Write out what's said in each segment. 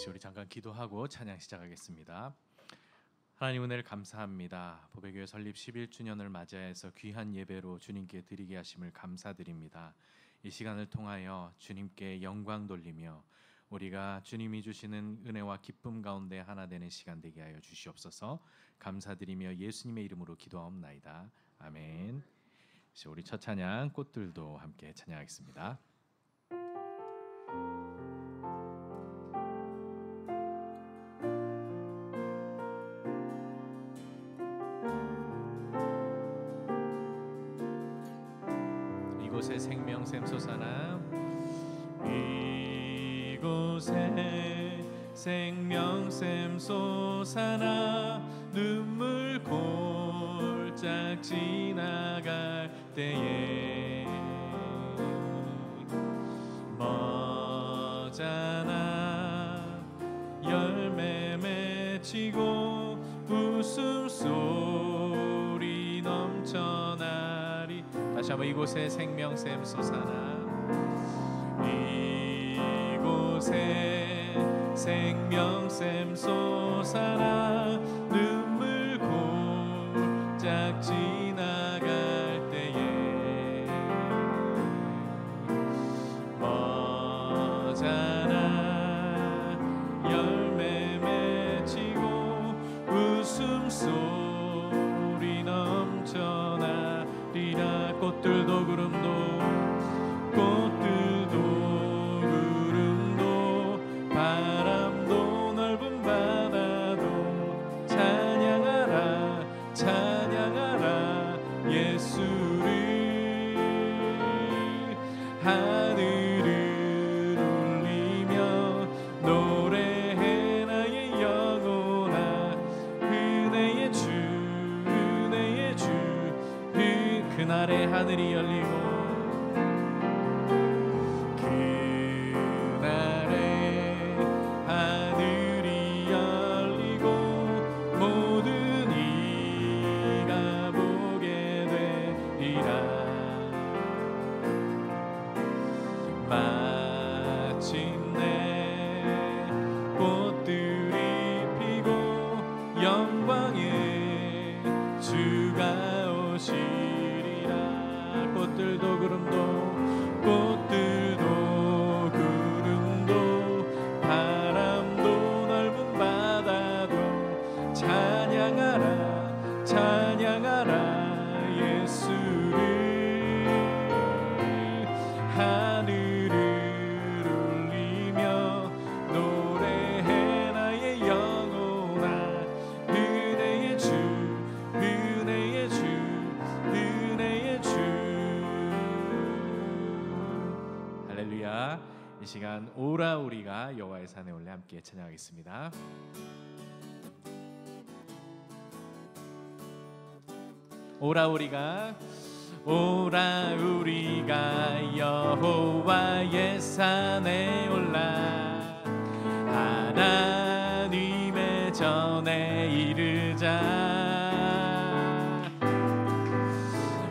우리 잠깐 기도하고 찬양 시작하겠습니다. 하나님 은혜를 감사합니다. 보배교회 설립 11주년을 맞이해서 귀한 예배로 주님께 드리게 하심을 감사드립니다. 이 시간을 통하여 주님께 영광 돌리며 우리가 주님이 주시는 은혜와 기쁨 가운데 하나 되는 시간 되게 하여 주시옵소서. 감사드리며 예수님의 이름으로 기도하옵나이다. 아멘. 우리 첫 찬양 꽃들도 함께 찬양하겠습니다. 이곳에 생명샘 솟아나, 이곳에 생명샘 솟아나, 눈물 골짝 지나갈 때에 머잖아 열매 맺히고 웃음소리 넘쳐나리. 다시 한번 이곳에 생명샘 솟아나, 이곳에 생명샘 솟아나, 눈물 골짝 지나갈 때에 머잖아 열매 맺히고 웃음소리 넘쳐나리라. 꽃들도 구름도 구름도 바람도 넓은 바다도 찬양하라 찬양하라 예수를. 하늘을 울리며 노래해 나의 영혼아, 은혜의 주 은혜의 주. 그날의 하늘이 열리고 그날의 하늘이 열리고 모든 이가 보게 되리라. 마침내 꽃들이 피고 영광의 주가 오시리라. 꽃들도 구름도 바람도 넓은 바다도 찬양하라 찬양하라 예수를. 하늘을 울리며 노래해 나의 영혼아, 은혜의 주 은혜의 주 은혜의 주. 할렐루야. 이 시간 오라 우리가 여호와의 산에 올래 함께 찬양하겠습니다. 오라 우리가 여호와의 산에 올라 하나님의 전에 이르자.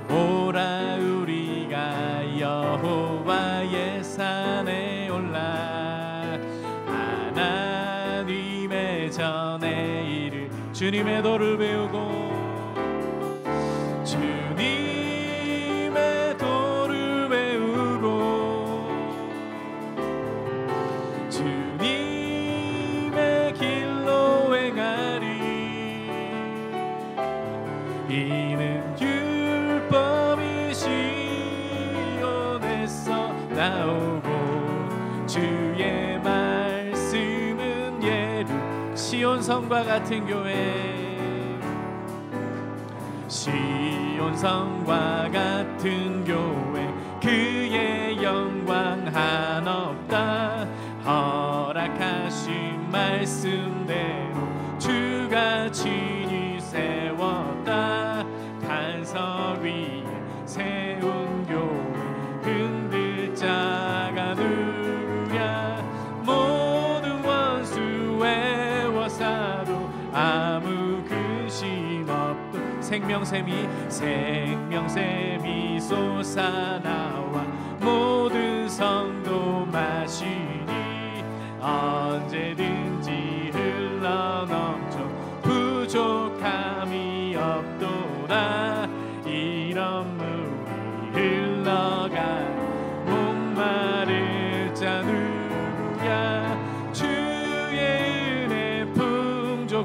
오라 우리가 여호와의 산에 올라 하나님의 전에 이르. 주님의 도를 배우고 주님의 도를 배우고 주님의 길로 행하리. 이는 율법이 시온에서 나오고 주의 말씀은 예루. 시온성과 같은 교회, 시온성과 같은 교회, 그의 영광 한없다. 허락하신 말씀대로 주가 친히 세웠다. 반석 위에 세운 교회, 흔들 자가 누구야. 모든 원수 외워사도 아무 근심 없도. 생명샘이 솟아나와 모든 성도 마시니 언제든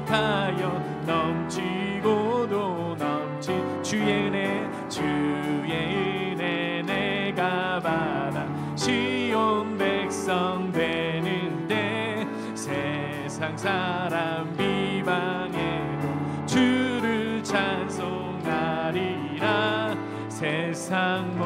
만족하여 넘치고도 넘친 주의 은혜 내가 받아 시온 백성 되는데 세상 사람 비방해도 주를 찬송하리라. 세상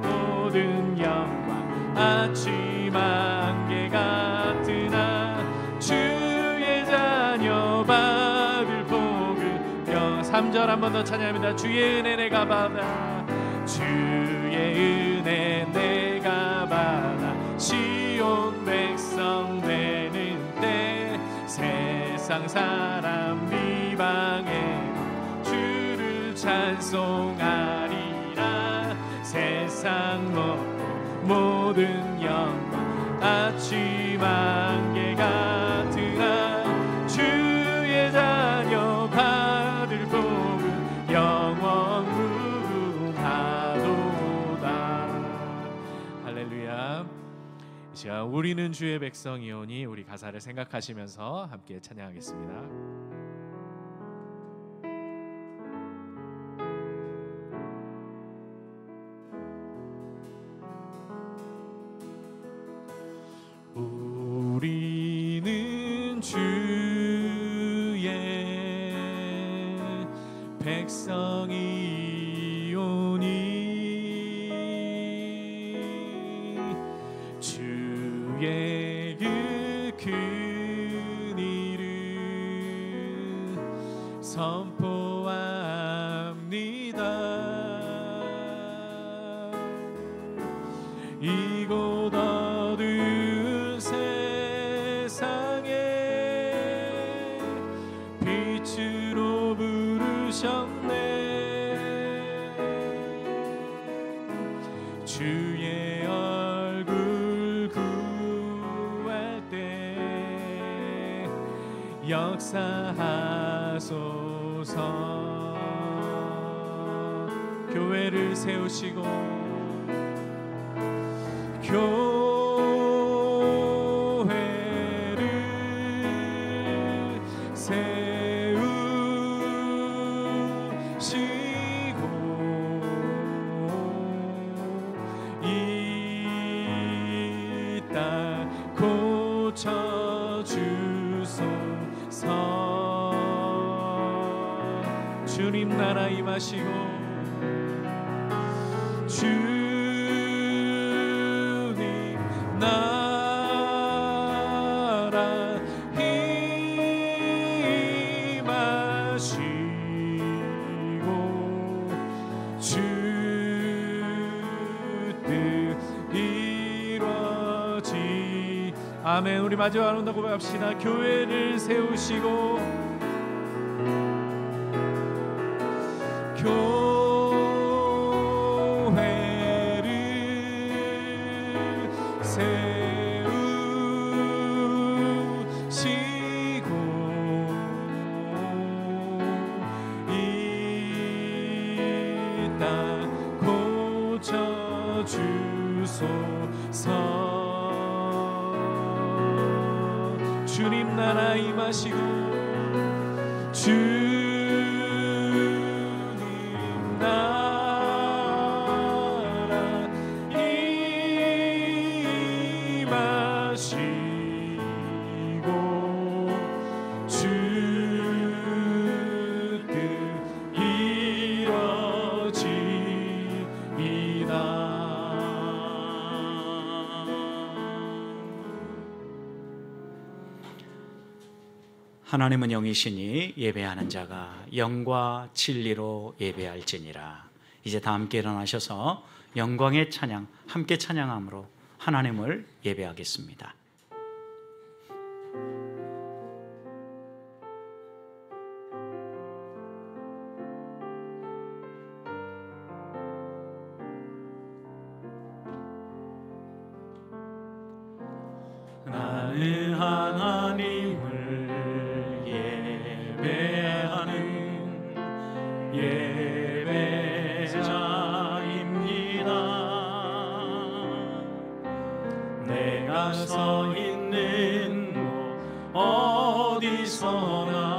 모든 영광 아침 안개 같으나 주의 자녀 받을 복을 3절 한 번 더 찬양합니다. 주의 은혜 내가 받아 주의 은혜 내가 받아 시온 백성 되는 때 세상 사람 비방해 주를 찬송하리라. 세상 모든 영광 아침 안개 같으나 주의 자녀 받을 복은 영원 무궁하도다. 할렐루야. 이 시간 우리는 주의 백성이오니 우리 가사를 생각하시면서 함께 찬양하겠습니다. 우리는 주의 백성이오니 주의 큰 일을 선포합니다. 이곳 어두운 세상에 빛으로 부르셨네. 주의 얼굴 구할 때 역사하소서. 교회를 세우시고 교회를 세우시고 이 땅 고쳐주소서. 주님 나라 임하시고 주님 나라 임하시고 주 뜻 이루어지. 아멘. 우리 마지막으로 한번 더 고백합시다. 교회를 세우시고 주님 나라 임하시고 주님 나라 임하시고 주 뜻 이루어지이다. 하나님은 영이시니 예배하는 자가 영과 진리로 예배할지니라. 이제 다 함께 일어나셔서 영광의 찬양 함께 찬양함으로 하나님을 예배하겠습니다. 나는 하나님을 예배하는 예배자입니다. 내가 서 있는 곳 어디서나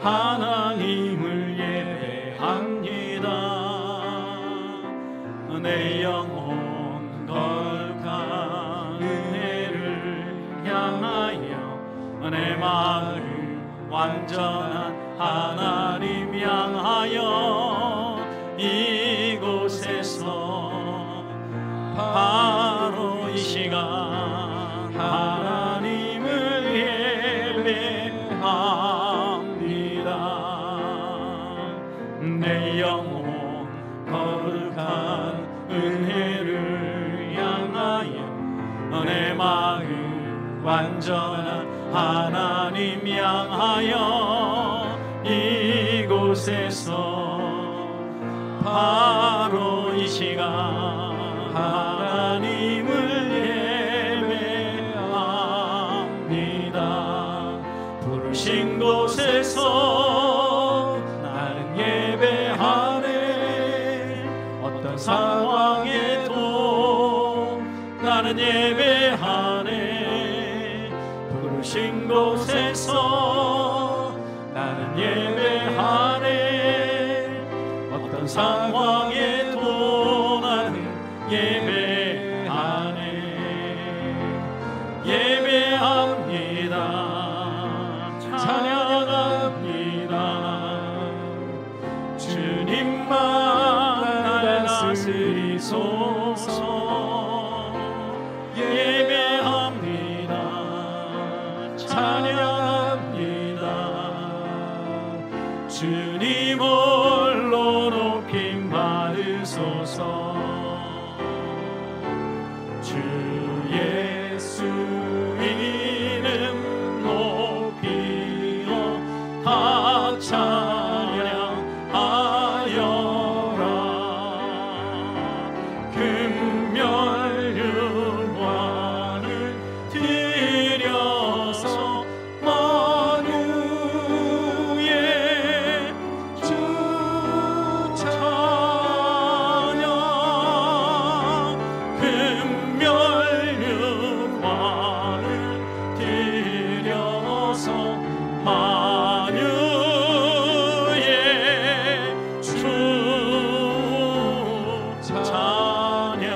하나님을 예배합니다. 내 영혼 거룩한 은혜를 향하여 내 마음 완전한 하나님 향하여 이곳에서 바로 이 시간 하나님을 예배합니다. 내 영혼 거룩한 은혜를 향하여 내 마음 완전한 하나님 향하여 이곳에서 바로 이 시간 하나님을 예배합니다. 부르신 곳에서 나는 예배하네. 어떤 상황에도 나는 예배하네. 부르신 곳에서 나는 예배하네. 어떤 상황에도 나는 예배하네. 예배합니다. 찬양합니다. 주님만 나를 다스리소서. 예배합니다. 찬양합니다. 주님 홀로 높임 받으소서. 주 예수 이름 높이어 다 찬양하여라. 금멸 영광을 드려서 만유의 주 찬양. 금멸 영광을 드려서 만유의 주 찬양.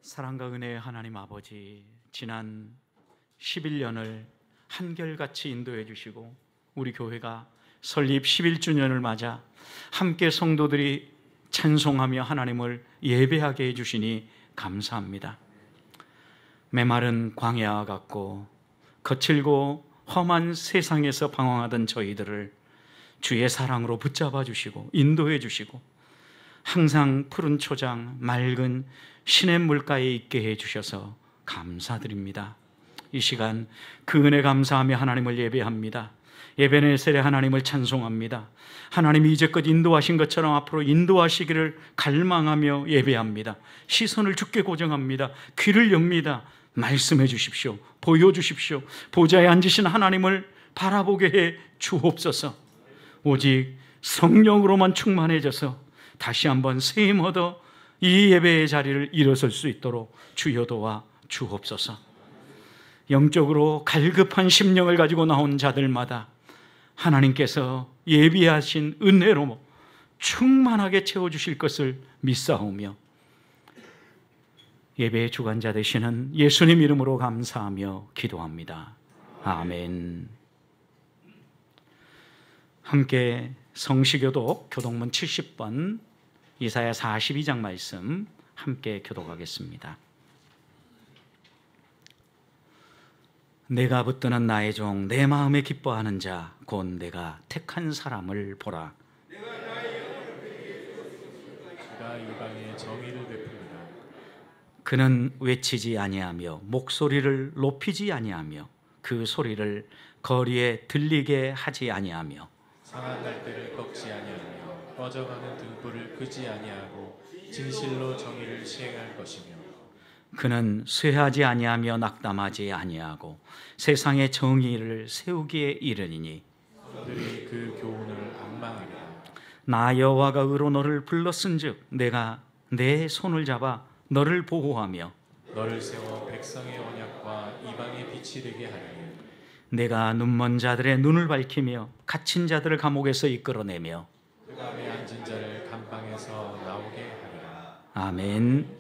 사랑과 은혜의 하나님 아버지, 지난 11년을 한결같이 인도해 주시고 우리 교회가 설립 11주년을 맞아 함께 성도들이 찬송하며 하나님을 예배하게 해주시니 감사합니다. 메마른 광야와 같고 거칠고 험한 세상에서 방황하던 저희들을 주의 사랑으로 붙잡아 주시고 인도해 주시고 항상 푸른 초장 맑은 시냇 물가에 있게 해주셔서 감사드립니다. 이 시간 그 은혜 감사하며 하나님을 예배합니다. 예배네셀의 하나님을 찬송합니다. 하나님이 이제껏 인도하신 것처럼 앞으로 인도하시기를 갈망하며 예배합니다. 시선을 주께 고정합니다. 귀를 엽니다. 말씀해 주십시오. 보여주십시오. 보좌에 앉으신 하나님을 바라보게 해 주옵소서. 오직 성령으로만 충만해져서 다시 한번 세임 얻어 이 예배의 자리를 일어설 수 있도록 주여 도와 주옵소서. 영적으로 갈급한 심령을 가지고 나온 자들마다 하나님께서 예비하신 은혜로 충만하게 채워주실 것을 믿사오며 예배의 주관자 되시는 예수님 이름으로 감사하며 기도합니다. 아멘. 함께 성시교독 교독문 70번 이사야 42장 말씀 함께 교독하겠습니다. 내가 붙드는 나의 종 내 마음에 기뻐하는 자 곧 내가 택한 사람을 보라. 그가 이방에 정의를 베풉니다. 그는 외치지 아니하며 목소리를 높이지 아니하며 그 소리를 거리에 들리게 하지 아니하며 상한 갈대를 꺾지 아니하며 꺼져가는 등불을 끄지 아니하고 진실로 정의를 시행할 것이며 그는 쇠하지 아니하며 낙담하지 아니하고 세상의 정의를 세우기에 이르니니 그들이 그 교훈을 앙망하리라. 나 여호와가 의로 너를 불렀은즉 내가 내 손을 잡아 너를 보호하며 너를 세워 백성의 언약과 이방의 빛이 되게 하리니 내가 눈먼 자들의 눈을 밝히며 갇힌 자들을 감옥에서 이끌어내며 흑암에 앉은 자를 감방에서 나오게 하리라. 아멘.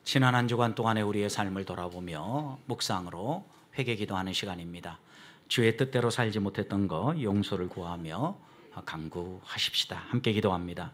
지난 한 주간 동안의 우리의 삶을 돌아보며 묵상으로 회개기도하는 시간입니다. 주의 뜻대로 살지 못했던 것 용서를 구하며 간구하십시다. 함께 기도합니다.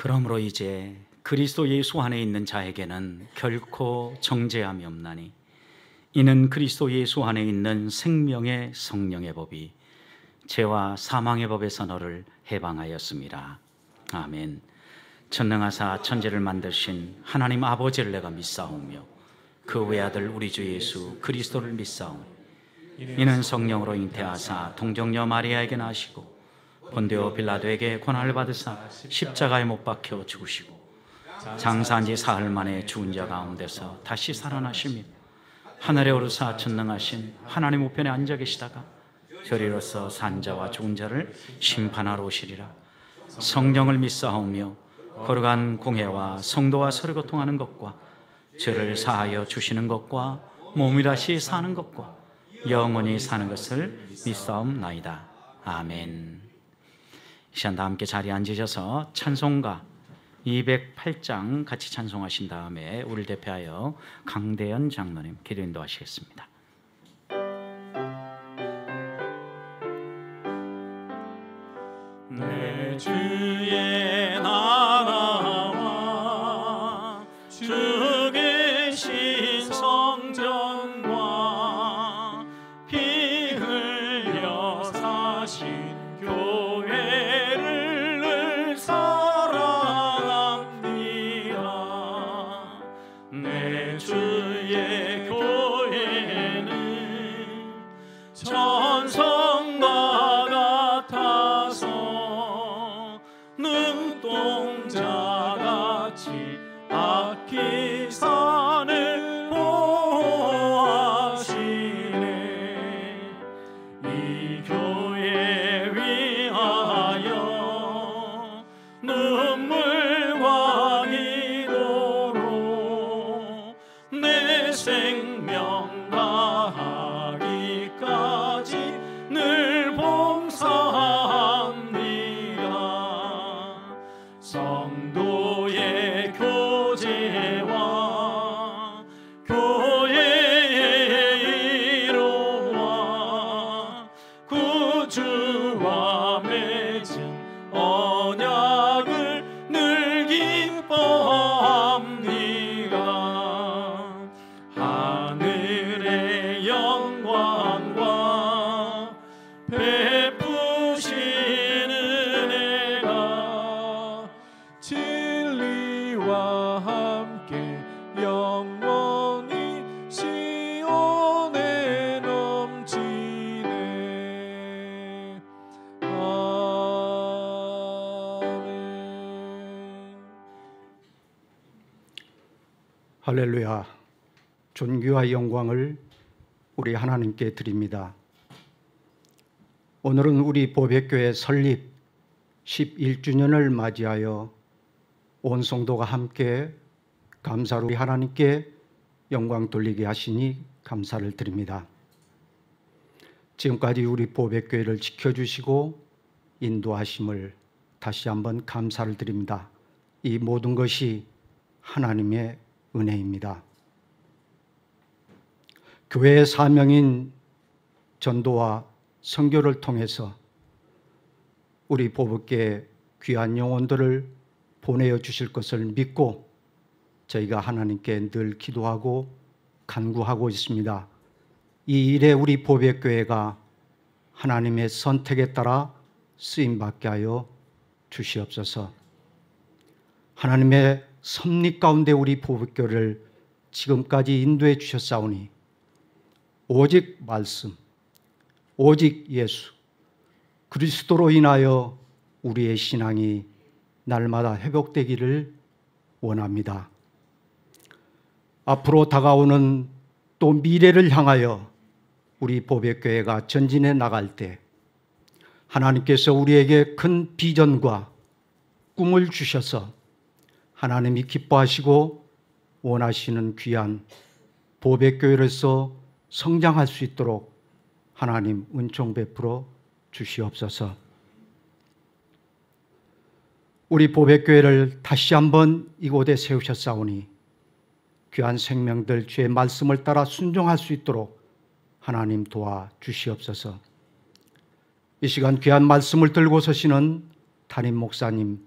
그러므로 이제 그리스도 예수 안에 있는 자에게는 결코 정죄함이 없나니 이는 그리스도 예수 안에 있는 생명의 성령의 법이 죄와 사망의 법에서 너를 해방하였습니다. 아멘. 전능하사 천지를 만드신 하나님 아버지를 내가 믿사오며 그 외아들 우리 주 예수 그리스도를 믿사오니 이는 성령으로 잉태하사 동정녀 마리아에게 나시고 본디오 빌라도에게 고난을 받으사 십자가에 못 박혀 죽으시고 장사한 지 사흘 만에 죽은 자 가운데서 다시 살아나시며 하늘에 오르사 전능하신 하나님 우편에 앉아 계시다가 저리로서 산 자와 죽은 자를 심판하러 오시리라. 성령을 믿사오며 거룩한 공회와 성도와 서로 교통하는 것과 죄를 사하여 주시는 것과 몸이 다시 사는 것과 영원히 사는 것을 믿사옵나이다. 아멘. 이 시간 다 함께 자리에 앉으셔서 찬송가 208장 같이 찬송하신 다음에 우리를 대표하여 강대현 장로님 기도 인도하시겠습니다. 내 주의 나라와 주 계신 성전과 피 흘려 사신 교회를 늘 사랑합니다. 내 주의 교회는 천성과 같아서 눈동자같이 악기 산을 보호하시네. 이 교회 위하여 눈물과 기도로 내 생명 다하기까지 늘 봉사합니다. 성도의 교제와 교회의 이로와 구주와 맺은 언약을 늘 기뻐합니다. 하늘의 영광과 베푸신 은혜가 진리와 함께 영원히 시온에 넘치네. 아멘. 할렐루야. 존귀와 영광을 우리 하나님께 드립니다. 오늘은 우리 보배교회 설립 11주년을 맞이하여 온 성도가 함께 감사로 우리 하나님께 영광 돌리게 하시니 감사를 드립니다. 지금까지 우리 보배교회를 지켜주시고 인도하심을 다시 한번 감사를 드립니다. 이 모든 것이 하나님의 은혜입니다. 교회의 사명인 전도와 선교를 통해서 우리 보배교회 귀한 영혼들을 보내어 주실 것을 믿고 저희가 하나님께 늘 기도하고 간구하고 있습니다. 이 일에 우리 보배교회가 하나님의 선택에 따라 쓰임받게 하여 주시옵소서. 하나님의 섭리 가운데 우리 보배교회를 지금까지 인도해 주셨사오니 오직 말씀, 오직 예수, 그리스도로 인하여 우리의 신앙이 날마다 회복되기를 원합니다. 앞으로 다가오는 또 미래를 향하여 우리 보배교회가 전진해 나갈 때 하나님께서 우리에게 큰 비전과 꿈을 주셔서 하나님이 기뻐하시고 원하시는 귀한 보배교회로서 성장할 수 있도록 하나님 은총 베풀어 주시옵소서. 우리 보배교회를 다시 한번 이곳에 세우셨사오니 귀한 생명들 주의 말씀을 따라 순종할 수 있도록 하나님 도와 주시옵소서. 이 시간 귀한 말씀을 들고 서시는 담임 목사님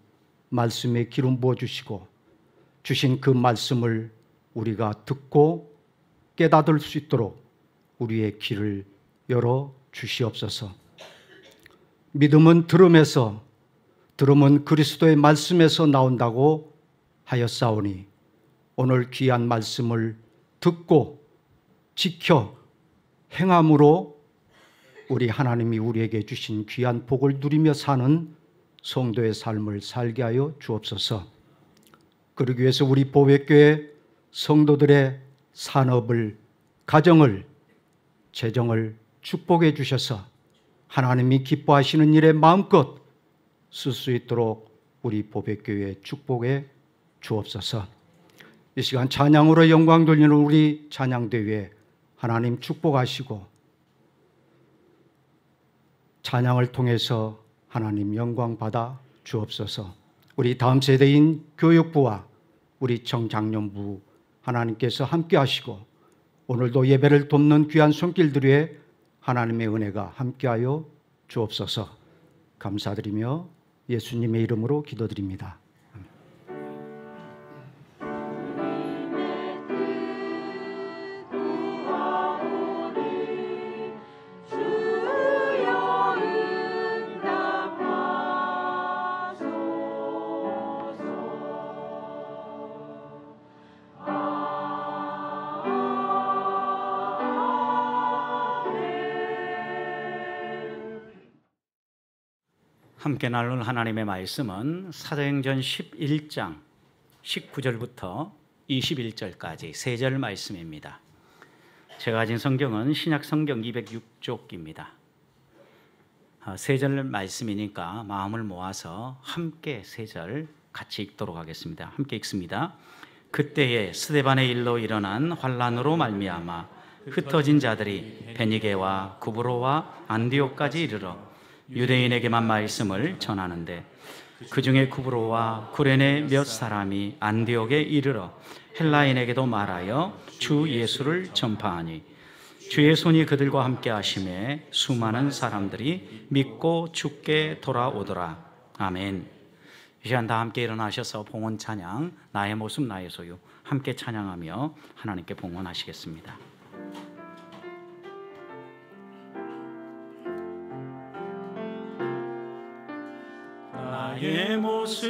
말씀에 기름 부어 주시고 주신 그 말씀을 우리가 듣고 깨닫을 수 있도록 우리의 귀를 열어 주시옵소서. 믿음은 들음에서, 들음은 그리스도의 말씀에서 나온다고 하였사오니 오늘 귀한 말씀을 듣고 지켜 행함으로 우리 하나님이 우리에게 주신 귀한 복을 누리며 사는 성도의 삶을 살게 하여 주옵소서. 그러기 위해서 우리 보배교회 성도들의 산업을, 가정을, 재정을 축복해 주셔서 하나님이 기뻐하시는 일에 마음껏 쓸 수 있도록 우리 보배교회에 축복해 주옵소서. 이 시간 찬양으로 영광 돌리는 우리 찬양대회 하나님 축복하시고 찬양을 통해서 하나님 영광 받아 주옵소서. 우리 다음 세대인 교육부와 우리 청장년부 하나님께서 함께 하시고 오늘도 예배를 돕는 귀한 손길들 위에 하나님의 은혜가 함께하여 주옵소서. 감사드리며 예수님의 이름으로 기도드립니다. 함께 나눌 하나님의 말씀은 사도행전 11장 19절부터 21절까지 3절 말씀입니다. 제가 가진 성경은 신약 성경 206쪽입니다. 3절 말씀이니까 마음을 모아서 함께 3절 같이 읽도록 하겠습니다. 함께 읽습니다. 그때에 스데반의 일로 일어난 환란으로 말미암아 흩어진 자들이 베니게와 구브로와 안디옥까지 이르러 유대인에게만 말씀을 전하는데 그 중에 구브로와 구레네 몇 사람이 안디옥에 이르러 헬라인에게도 말하여 주 예수를 전파하니 주의 손이 그들과 함께 하심에 수많은 사람들이 믿고 주께 돌아오더라. 아멘. 이 시간 다 함께 일어나셔서 봉헌 찬양 나의 모습 나의 소유 함께 찬양하며 하나님께 봉헌하시겠습니다. 나의 모습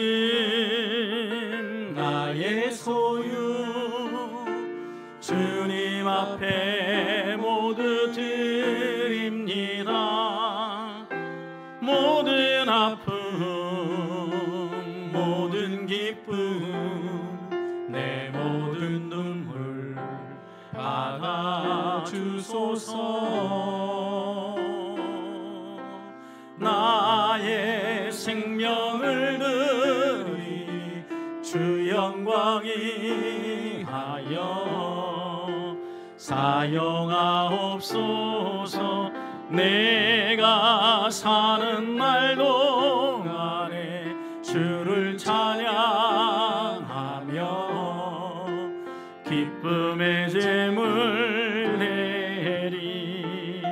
나의 소유 주님 앞에 모두 드립니다. 모든 아픔 모든 기쁨 내 모든 눈물 받아주소서. 나의 생명을 드리 주 영광이 하여 사용하옵소서. 내가 사는 날 동안에 주를 찬양하며 기쁨의 제물 내리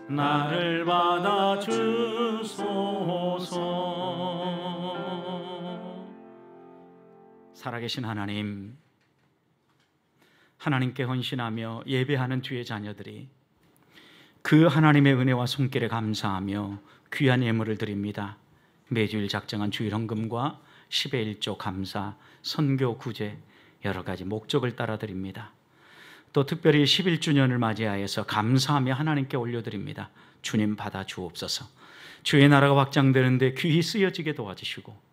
나를 받아주소서. 살아계신 하나님, 하나님께 헌신하며 예배하는 주의 자녀들이 그 하나님의 은혜와 손길에 감사하며 귀한 예물을 드립니다. 매주일 작정한 주일 헌금과 10의 1조 감사, 선교 구제 여러 가지 목적을 따라 드립니다. 또 특별히 11주년을 맞이하여서 감사하며 하나님께 올려드립니다. 주님 받아 주옵소서. 주의 나라가 확장되는데 귀히 쓰여지게 도와주시고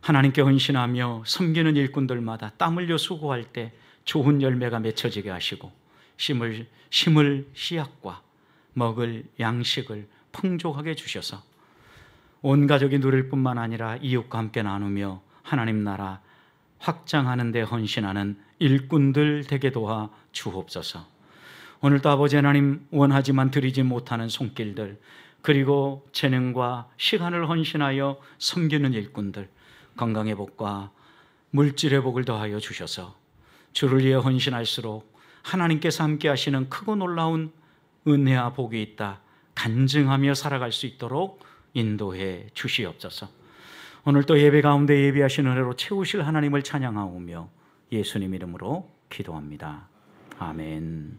하나님께 헌신하며 섬기는 일꾼들마다 땀 흘려 수고할 때 좋은 열매가 맺혀지게 하시고 심을 씨앗과 먹을 양식을 풍족하게 주셔서 온 가족이 누릴 뿐만 아니라 이웃과 함께 나누며 하나님 나라 확장하는 데 헌신하는 일꾼들 되게 도와 주옵소서. 오늘도 아버지 하나님, 원하지만 드리지 못하는 손길들, 그리고 재능과 시간을 헌신하여 섬기는 일꾼들, 건강의 복과 물질의 복을 더하여 주셔서 주를 위해 헌신할수록 하나님께서 함께 하시는 크고 놀라운 은혜와 복이 있다 간증하며 살아갈 수 있도록 인도해 주시옵소서. 오늘 또 예배 가운데 예비하신 은혜로 채우실 하나님을 찬양하오며 예수님 이름으로 기도합니다. 아멘.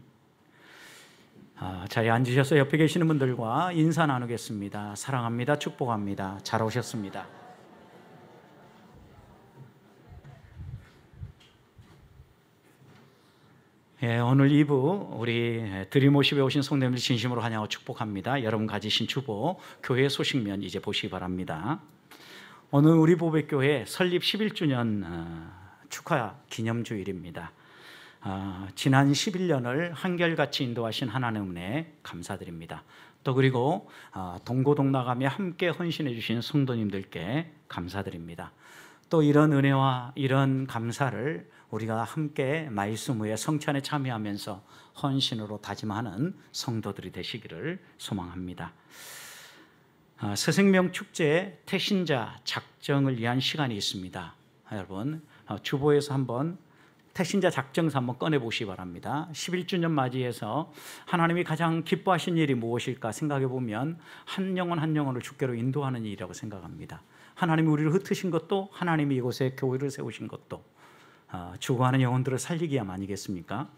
자리에 앉으셔서 옆에 계시는 분들과 인사 나누겠습니다. 사랑합니다. 축복합니다. 잘 오셨습니다. 오늘 2부 우리 드림워십에 오신 성도님들 진심으로 환영하고 축복합니다. 여러분 가지신 주보 교회 소식면 이제 보시기 바랍니다. 오늘 우리 보배교회 설립 11주년 축하 기념주일입니다. 지난 11년을 한결같이 인도하신 하나님 은혜 감사드립니다. 또 그리고 동고동락하며 함께 헌신해 주신 성도님들께 감사드립니다. 또 이런 은혜와 이런 감사를 우리가 함께 말씀 후에 성찬에 참여하면서 헌신으로 다짐하는 성도들이 되시기를 소망합니다. 새생명 축제 태신자 작정을 위한 시간이 있습니다. 여러분 주보에서 한번 태신자 작정서 한번 꺼내 보시기 바랍니다. 11주년 맞이해서 하나님이 가장 기뻐하신 일이 무엇일까 생각해 보면 한 영혼 한 영혼을 주께로 인도하는 일이라고 생각합니다. 하나님이 우리를 흩으신 것도, 하나님이 이곳에 교회를 세우신 것도 죽어가는 영혼들을 살리기 위함 아니겠습니까?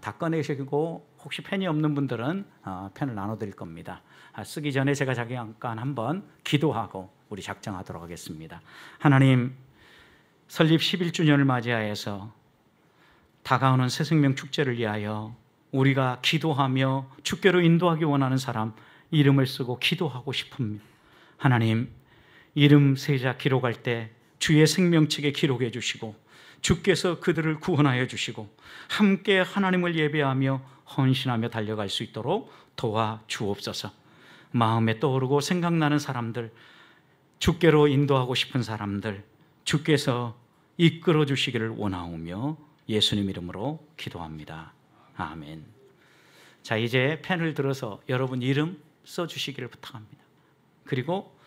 다 꺼내시고 혹시 펜이 없는 분들은 펜을 나눠드릴 겁니다. 쓰기 전에 제가 잠깐 한번 기도하고 우리 작정하도록 하겠습니다. 하나님, 설립 11주년을 맞이하여서 다가오는 새생명 축제를 위하여 우리가 기도하며 주께로 인도하기 원하는 사람 이름을 쓰고 기도하고 싶습니다. 하나님, 이름 세자 기록할 때 주의 생명책에 기록해 주시고 주께서 그들을 구원하여 주시고 함께 하나님을 예배하며 헌신하며 달려갈 수 있도록 도와주옵소서. 마음에 떠오르고 생각나는 사람들, 주께로 인도하고 싶은 사람들 주께서 이끌어 주시기를 원하오며 예수님 이름으로 기도합니다. 아멘. 자, 이제 펜을 들어서 여러분 이름 써주시기를 부탁합니다. 그리고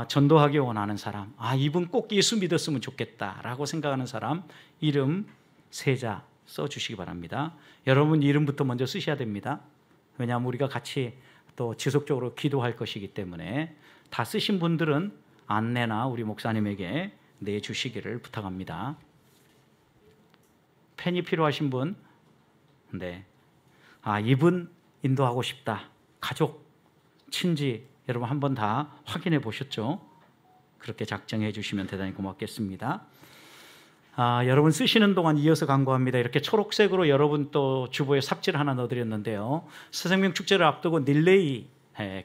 전도하기 원하는 사람, 이분 꼭 예수 믿었으면 좋겠다라고 생각하는 사람 이름 세자 써주시기 바랍니다. 여러분 이름부터 먼저 쓰셔야 됩니다. 왜냐하면 우리가 같이 또 지속적으로 기도할 것이기 때문에 다 쓰신 분들은 안내나 우리 목사님에게 내주시기를 부탁합니다. 펜이 필요하신 분, 네, 이분 인도하고 싶다. 가족, 친지 여러분 한 번 다 확인해 보셨죠? 그렇게 작정해 주시면 대단히 고맙겠습니다. 여러분 쓰시는 동안 이어서 간구합니다. 이렇게 초록색으로 여러분 또 주보에 삽지를 하나 넣어드렸는데요. 새생명 축제를 앞두고 릴레이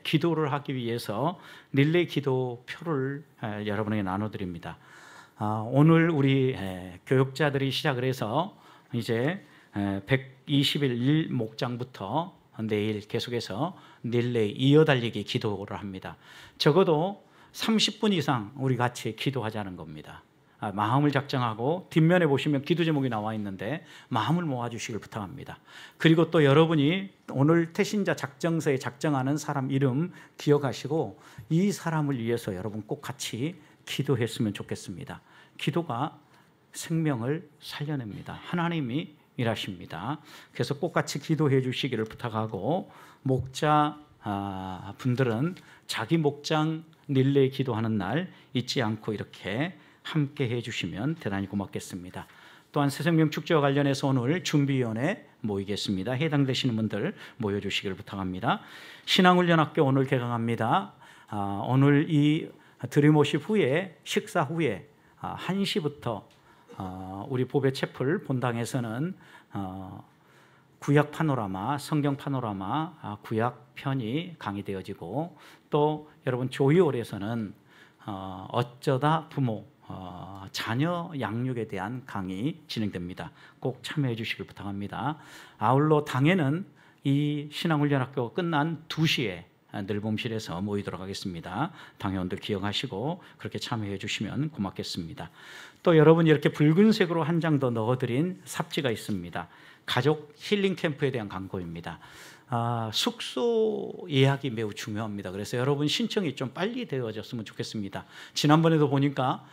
기도를 하기 위해서 릴레이 기도표를 여러분에게 나눠드립니다. 오늘 우리 교육자들이 시작을 해서 이제 120일 목장부터 내일 계속해서 릴레이 이어달리기 기도를 합니다. 적어도 30분 이상 우리 같이 기도하자는 겁니다. 마음을 작정하고 뒷면에 보시면 기도 제목이 나와 있는데 마음을 모아주시길 부탁합니다. 그리고 또 여러분이 오늘 태신자 작정서에 작정하는 사람 이름 기억하시고 이 사람을 위해서 여러분 꼭 같이 기도했으면 좋겠습니다. 기도가 생명을 살려냅니다. 하나님이 일하십니다. 그래서 꼭 같이 기도해 주시기를 부탁하고 목자 분들은 자기 목장 릴레이 기도하는 날 잊지 않고 이렇게 함께 해주시면 대단히 고맙겠습니다. 또한 새생명 축제와 관련해서 오늘 준비위원회 모이겠습니다. 해당되시는 분들 모여주시기를 부탁합니다. 신앙훈련학교 오늘 개강합니다. 오늘 이 드림워십 후에 식사 후에 1시부터 우리 보배 채플 본당에서는 구약 파노라마, 성경 파노라마 구약 편이 강의되어지고 또 여러분 조이홀에서는 어쩌다 부모 자녀 양육에 대한 강의 진행됩니다. 꼭 참여해 주시길 부탁합니다. 아울러 당에는 이 신앙훈련학교가 끝난 2시에 늘봄실에서 모이도록 하겠습니다. 당회원들 기억하시고 그렇게 참여해 주시면 고맙겠습니다. 또 여러분 이렇게 붉은색으로 한 장 더 넣어드린 삽지가 있습니다. 가족 힐링 캠프에 대한 광고입니다. 숙소 예약이 매우 중요합니다. 그래서 여러분 신청이 좀 빨리 되어졌으면 좋겠습니다. 지난번에도 보니까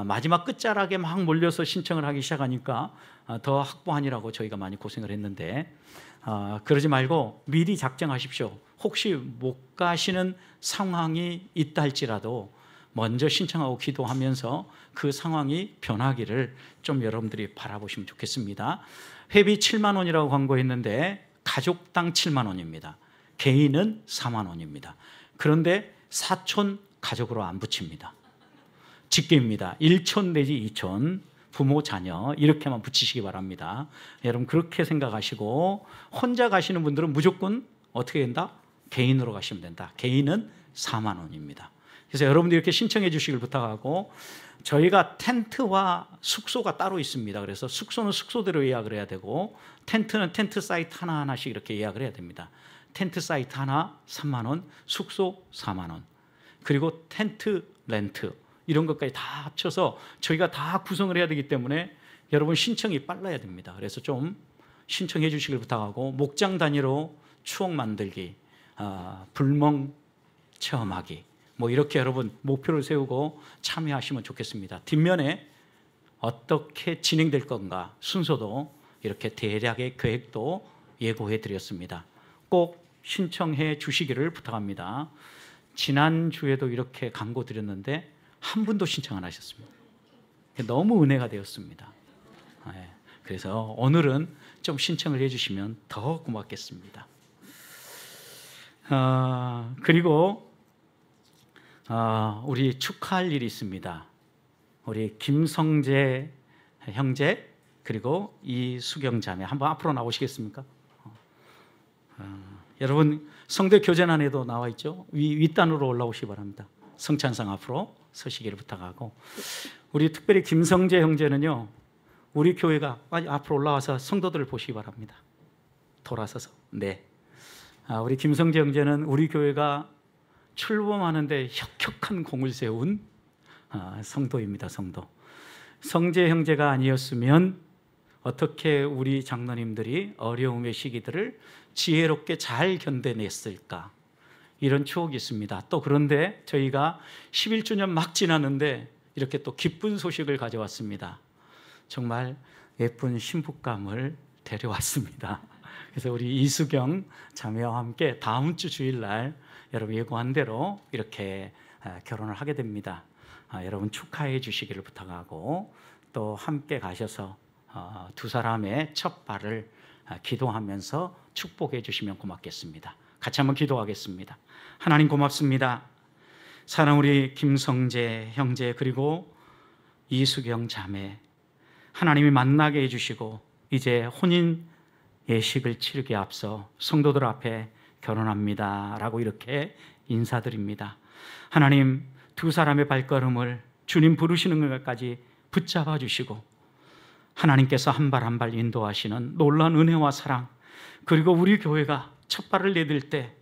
마지막 끝자락에 막 몰려서 신청을 하기 시작하니까 더 확보하느라고 저희가 많이 고생을 했는데 그러지 말고 미리 작정하십시오. 혹시 못 가시는 상황이 있다 할지라도 먼저 신청하고 기도하면서 그 상황이 변하기를 좀 여러분들이 바라보시면 좋겠습니다. 회비 7만 원이라고 광고했는데 가족당 7만 원입니다. 개인은 4만 원입니다. 그런데 사촌 가족으로 안 붙입니다. 직계입니다. 1촌 내지 2촌 부모 자녀 이렇게만 붙이시기 바랍니다. 여러분 그렇게 생각하시고 혼자 가시는 분들은 무조건 어떻게 된다? 개인으로 가시면 된다. 개인은 4만 원입니다. 그래서 여러분들이 이렇게 신청해 주시길 부탁하고 저희가 텐트와 숙소가 따로 있습니다. 그래서 숙소는 숙소대로 예약을 해야 되고 텐트는 텐트 사이트 하나하나씩 이렇게 예약을 해야 됩니다. 텐트 사이트 하나 3만 원, 숙소 4만 원, 그리고 텐트 렌트 이런 것까지 다 합쳐서 저희가 다 구성을 해야 되기 때문에 여러분 신청이 빨라야 됩니다. 그래서 좀 신청해 주시길 부탁하고 목장 단위로 추억 만들기, 불멍 체험하기 뭐 이렇게 여러분 목표를 세우고 참여하시면 좋겠습니다. 뒷면에 어떻게 진행될 건가 순서도 이렇게 대략의 계획도 예고해 드렸습니다. 꼭 신청해 주시기를 부탁합니다. 지난주에도 이렇게 광고 드렸는데 한 분도 신청 안 하셨습니다. 너무 은혜가 되었습니다. 그래서 오늘은 좀 신청을 해주시면 더 고맙겠습니다. 그리고 우리 축하할 일이 있습니다. 우리 김성재 형제 그리고 이수경 자매 한번 앞으로 나오시겠습니까? 여러분 성대 교제란에도 나와 있죠. 윗단으로 올라오시기 바랍니다. 성찬상 앞으로 서시기를 부탁하고 우리 특별히 김성재 형제는요 우리 교회가 앞으로 올라와서 성도들을 보시기 바랍니다. 돌아서서 네. 우리 김성재 형제는 우리 교회가 출범하는데 혁혁한 공을 세운 성도입니다. 성도. 성재 형제가 아니었으면 어떻게 우리 장로님들이 어려움의 시기들을 지혜롭게 잘 견뎌냈을까 이런 추억이 있습니다. 또 그런데 저희가 11주년 막 지났는데 이렇게 또 기쁜 소식을 가져왔습니다. 정말 예쁜 신부감을 데려왔습니다. 그래서 우리 이수경 자매와 함께 다음 주 주일날 여러분 예고한 대로 이렇게 결혼을 하게 됩니다. 여러분 축하해 주시기를 부탁하고 또 함께 가셔서 두 사람의 첫 발을 기도하면서 축복해 주시면 고맙겠습니다. 같이 한번 기도하겠습니다. 하나님 고맙습니다. 사랑 우리 김성재 형제 그리고 이수경 자매 하나님이 만나게 해주시고 이제 혼인 예식을 치르기에 앞서 성도들 앞에 결혼합니다 라고 이렇게 인사드립니다. 하나님 두 사람의 발걸음을 주님 부르시는 것까지 붙잡아 주시고 하나님께서 한 발 한 발 인도하시는 놀라운 은혜와 사랑 그리고 우리 교회가 첫 발을 내딜 때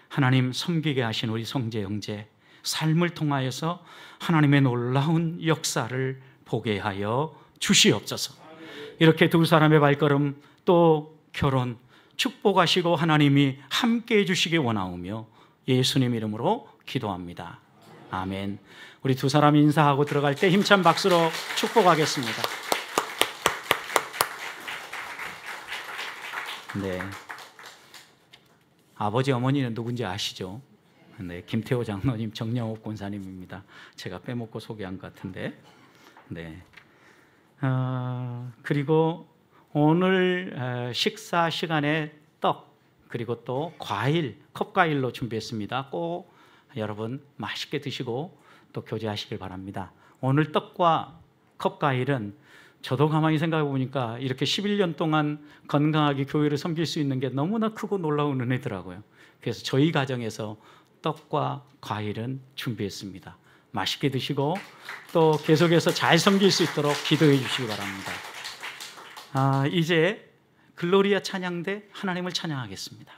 하나님 섬기게 하신 우리 성재 형제 삶을 통하여서 하나님의 놀라운 역사를 보게 하여 주시옵소서. 이렇게 두 사람의 발걸음 또 결혼 축복하시고 하나님이 함께해 주시기 원하오며 예수님 이름으로 기도합니다. 아멘. 우리 두 사람 인사하고 들어갈 때 힘찬 박수로 축복하겠습니다. 네. 아버지 어머니는 누군지 아시죠? 네, 김태호 장로님, 정영옥 권사님입니다. 제가 빼먹고 소개한 것 같은데 네. 그리고 오늘 식사 시간에 떡 그리고 또 과일, 컵과일로 준비했습니다. 꼭 여러분 맛있게 드시고 또 교제하시길 바랍니다. 오늘 떡과 컵과일은 저도 가만히 생각해 보니까 이렇게 11년 동안 건강하게 교회를 섬길 수 있는 게 너무나 크고 놀라운 은혜더라고요. 그래서 저희 가정에서 떡과 과일은 준비했습니다. 맛있게 드시고 또 계속해서 잘 섬길 수 있도록 기도해 주시기 바랍니다. 이제 글로리아 찬양대 하나님을 찬양하겠습니다.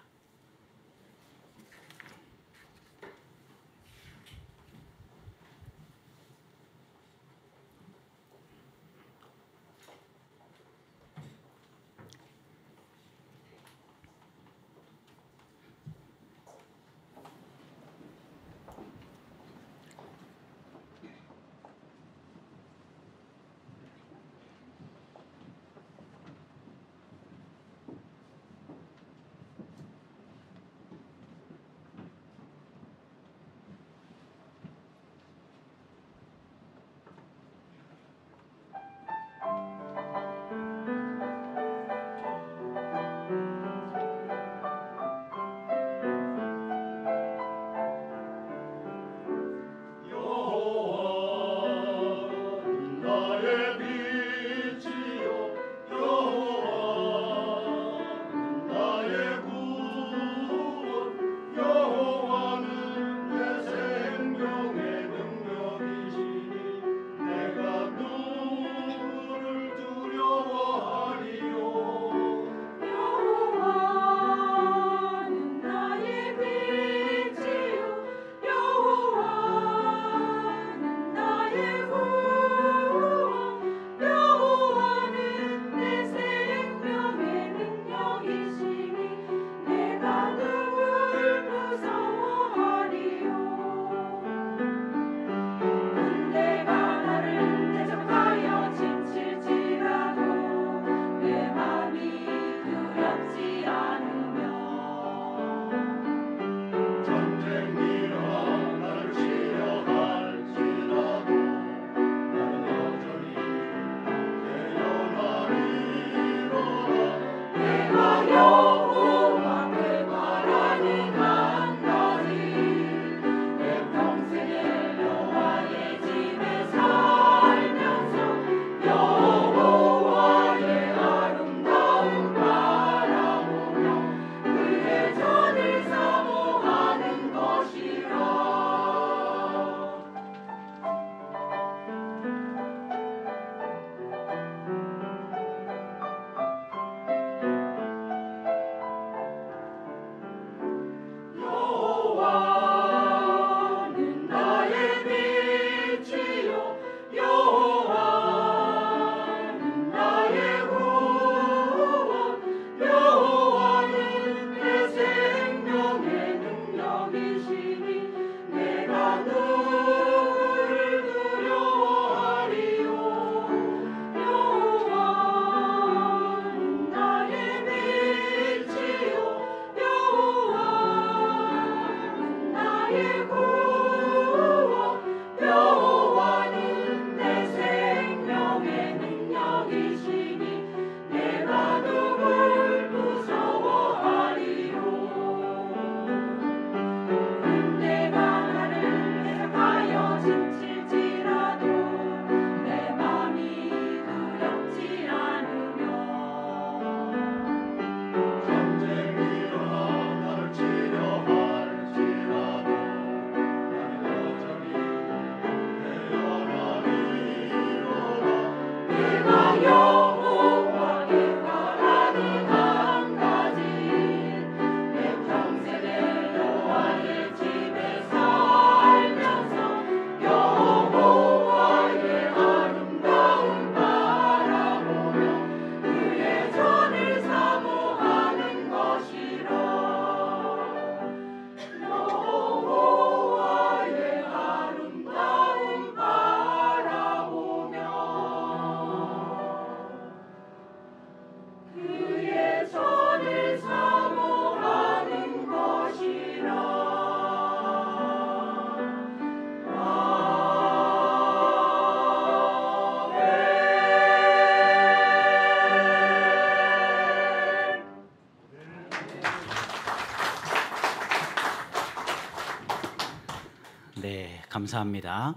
감사합니다.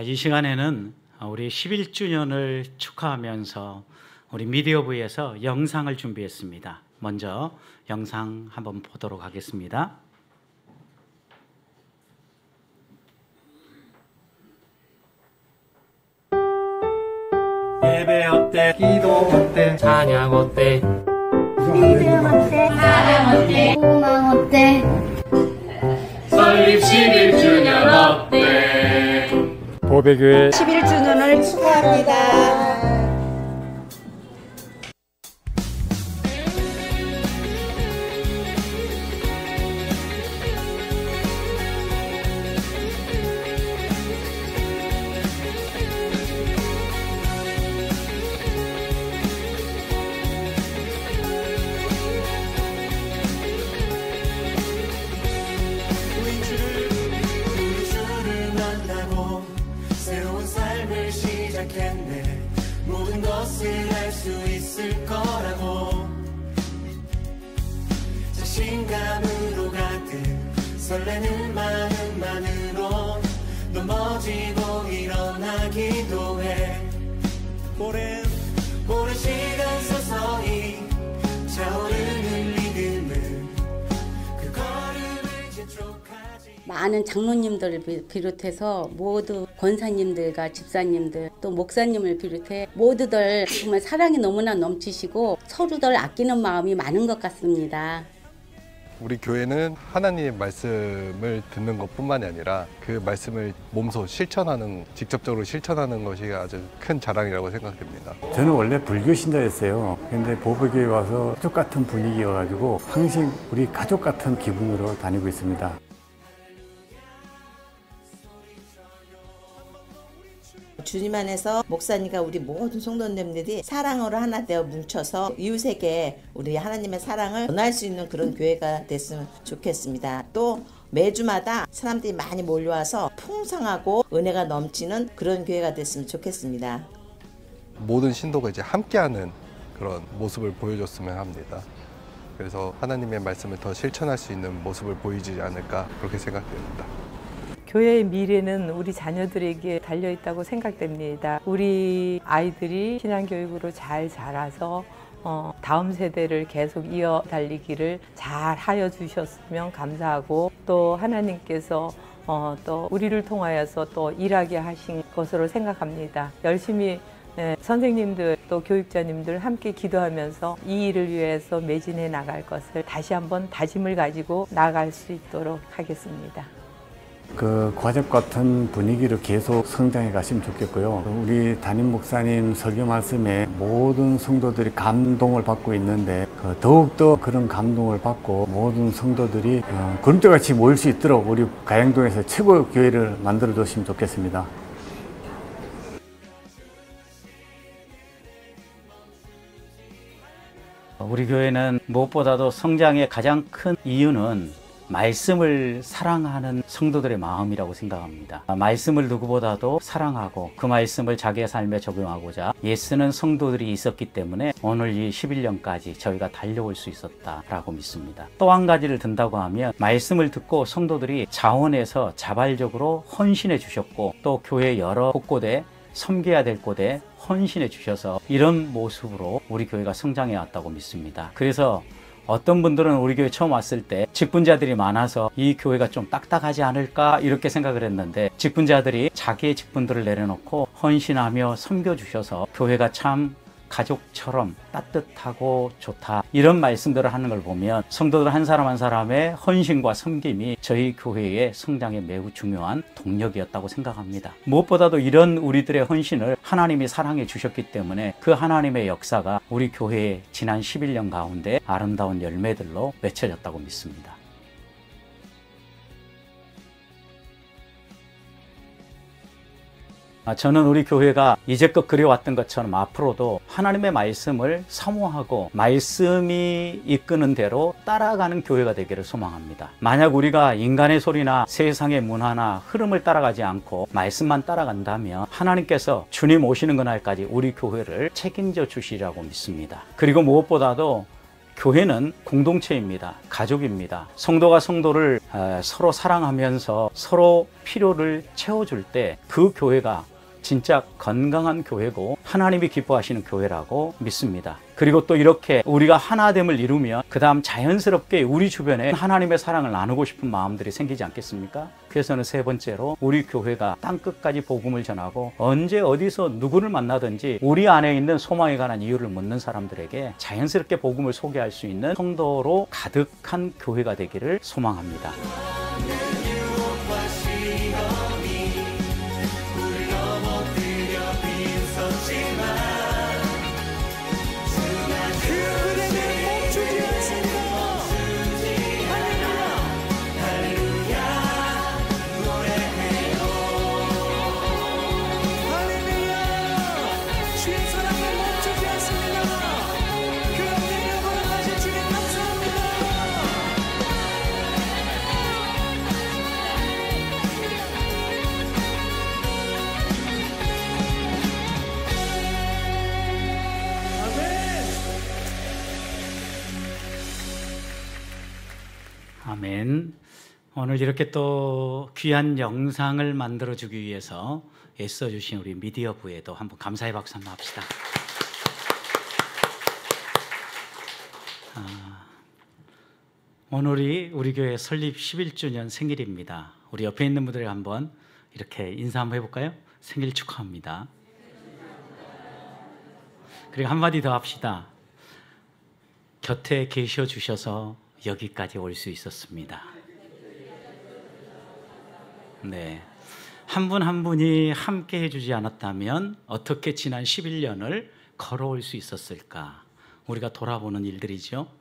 이 시간에는 우리 11주년을 축하하면서 우리 미디어부에서 영상을 준비했습니다. 먼저 영상 한번 보도록 하겠습니다. 예배 어때? 기도 어때? 찬양 어때? 믿음 어때? 사랑 어때? 소망 어때? 설립 11주년 어때? 보배교회 11주년을 축하합니다. 우리 주를 만나고 새로운 삶을 시작했네. 모든 것을 할 수 있을 거라고 자신감으로 가득 설레는 마음만으로 넘어지고 일어나기도 해. 오랜 시간 서서히 차오르는 믿음은 그 걸음을 재촉하지. 많은 장로님들을 비롯해서 모두 권사님들과 집사님들 또 목사님을 비롯해 모두들 정말 사랑이 너무나 넘치시고 서로들 아끼는 마음이 많은 것 같습니다. 우리 교회는 하나님의 말씀을 듣는 것뿐만이 아니라 그 말씀을 몸소 직접적으로 실천하는 것이 아주 큰 자랑이라고 생각됩니다. 저는 원래 불교 신자였어요. 근데 보배교회 와서 가족 같은 분위기여가지고 항상 우리 가족 같은 기분으로 다니고 있습니다. 주님 안에서 목사님과 우리 모든 성도님들이 사랑으로 하나 되어 뭉쳐서 이웃에게 우리 하나님의 사랑을 전할 수 있는 그런 교회가 됐으면 좋겠습니다. 또 매주마다 사람들이 많이 몰려와서 풍성하고 은혜가 넘치는 그런 교회가 됐으면 좋겠습니다. 모든 신도가 이제 함께하는 그런 모습을 보여줬으면 합니다. 그래서 하나님의 말씀을 더 실천할 수 있는 모습을 보이지 않을까 그렇게 생각됩니다. 교회의 미래는 우리 자녀들에게 달려있다고 생각됩니다. 우리 아이들이 신앙교육으로 잘 자라서 다음 세대를 계속 이어 달리기를 잘 하여 주셨으면 감사하고 또 하나님께서 또 우리를 통하여서 또 일하게 하신 것으로 생각합니다. 열심히 선생님들 또 교육자님들 함께 기도하면서 이 일을 위해서 매진해 나갈 것을 다시 한번 다짐을 가지고 나아갈 수 있도록 하겠습니다. 그 가족 같은 분위기로 계속 성장해 가시면 좋겠고요. 우리 담임 목사님 설교 말씀에 모든 성도들이 감동을 받고 있는데 더욱더 그런 감동을 받고 모든 성도들이 구름대같이 모일 수 있도록 우리 가양동에서 최고의 교회를 만들어 줬으면 좋겠습니다. 우리 교회는 무엇보다도 성장의 가장 큰 이유는 말씀을 사랑하는 성도들의 마음이라고 생각합니다. 말씀을 누구보다도 사랑하고 그 말씀을 자기의 삶에 적용하고자 애쓰는 성도들이 있었기 때문에 오늘 이 11년까지 저희가 달려올 수 있었다라고 믿습니다. 또 한 가지를 든다고 하면 말씀을 듣고 성도들이 자원해서 자발적으로 헌신해 주셨고 또 교회 여러 곳곳에 섬겨야 될 곳에 헌신해 주셔서 이런 모습으로 우리 교회가 성장해 왔다고 믿습니다. 그래서 어떤 분들은 우리 교회 처음 왔을 때 직분자들이 많아서 이 교회가 좀 딱딱하지 않을까 이렇게 생각을 했는데 직분자들이 자기의 직분들을 내려놓고 헌신하며 섬겨주셔서 교회가 참 가족처럼 따뜻하고 좋다 이런 말씀들을 하는 걸 보면 성도들 한 사람 한 사람의 헌신과 섬김이 저희 교회의 성장에 매우 중요한 동력이었다고 생각합니다. 무엇보다도 이런 우리들의 헌신을 하나님이 사랑해 주셨기 때문에 그 하나님의 역사가 우리 교회의 지난 11년 가운데 아름다운 열매들로 맺혀졌다고 믿습니다. 저는 우리 교회가 이제껏 그려왔던 것처럼 앞으로도 하나님의 말씀을 사모하고 말씀이 이끄는 대로 따라가는 교회가 되기를 소망합니다. 만약 우리가 인간의 소리나 세상의 문화나 흐름을 따라가지 않고 말씀만 따라간다면 하나님께서 주님 오시는 그날까지 우리 교회를 책임져 주시리라고 믿습니다. 그리고 무엇보다도 교회는 공동체입니다. 가족입니다. 성도가 성도를 서로 사랑하면서 서로 필요를 채워줄 때 그 교회가 진짜 건강한 교회고 하나님이 기뻐하시는 교회라고 믿습니다. 그리고 또 이렇게 우리가 하나됨을 이루면 그 다음 자연스럽게 우리 주변에 하나님의 사랑을 나누고 싶은 마음들이 생기지 않겠습니까? 그래서는 세 번째로 우리 교회가 땅끝까지 복음을 전하고 언제 어디서 누구를 만나든지 우리 안에 있는 소망에 관한 이유를 묻는 사람들에게 자연스럽게 복음을 소개할 수 있는 성도로 가득한 교회가 되기를 소망합니다. 아멘. 오늘 이렇게 또 귀한 영상을 만들어주기 위해서 애써주신 우리 미디어부에도 한번 감사의 박수 한번 합시다. 오늘이 우리 교회 설립 11주년 생일입니다. 우리 옆에 있는 분들에게 한번 이렇게 인사 한번 해볼까요? 생일 축하합니다. 그리고 한마디 더 합시다. 곁에 계셔 주셔서 여기까지 올 수 있었습니다. 네, 한 분 한 분이 함께 해주지 않았다면 어떻게 지난 11년을 걸어올 수 있었을까? 우리가 돌아보는 일들이죠.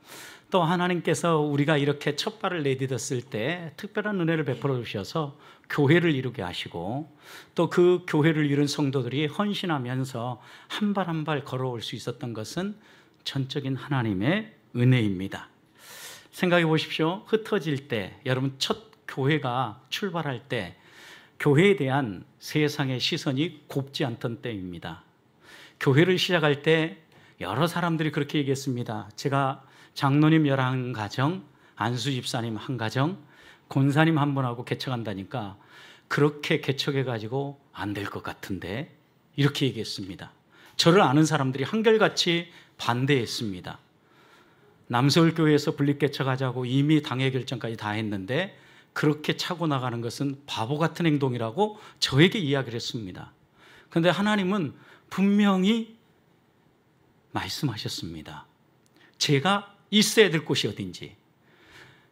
또 하나님께서 우리가 이렇게 첫 발을 내딛었을 때 특별한 은혜를 베풀어 주셔서 교회를 이루게 하시고 또 그 교회를 이룬 성도들이 헌신하면서 한 발 한 발 걸어올 수 있었던 것은 전적인 하나님의 은혜입니다. 생각해 보십시오. 흩어질 때, 여러분 첫 교회가 출발할 때 교회에 대한 세상의 시선이 곱지 않던 때입니다. 교회를 시작할 때 여러 사람들이 그렇게 얘기했습니다. 제가 장로님 11가정, 안수 집사님 1가정, 권사님 1분하고 개척한다니까 그렇게 개척해가지고 안 될 것 같은데 이렇게 얘기했습니다. 저를 아는 사람들이 한결같이 반대했습니다. 남서울교회에서 분립개척하자고 이미 당회 결정까지 다 했는데 그렇게 차고 나가는 것은 바보 같은 행동이라고 저에게 이야기를 했습니다. 그런데 하나님은 분명히 말씀하셨습니다. 제가 있어야 될 곳이 어딘지.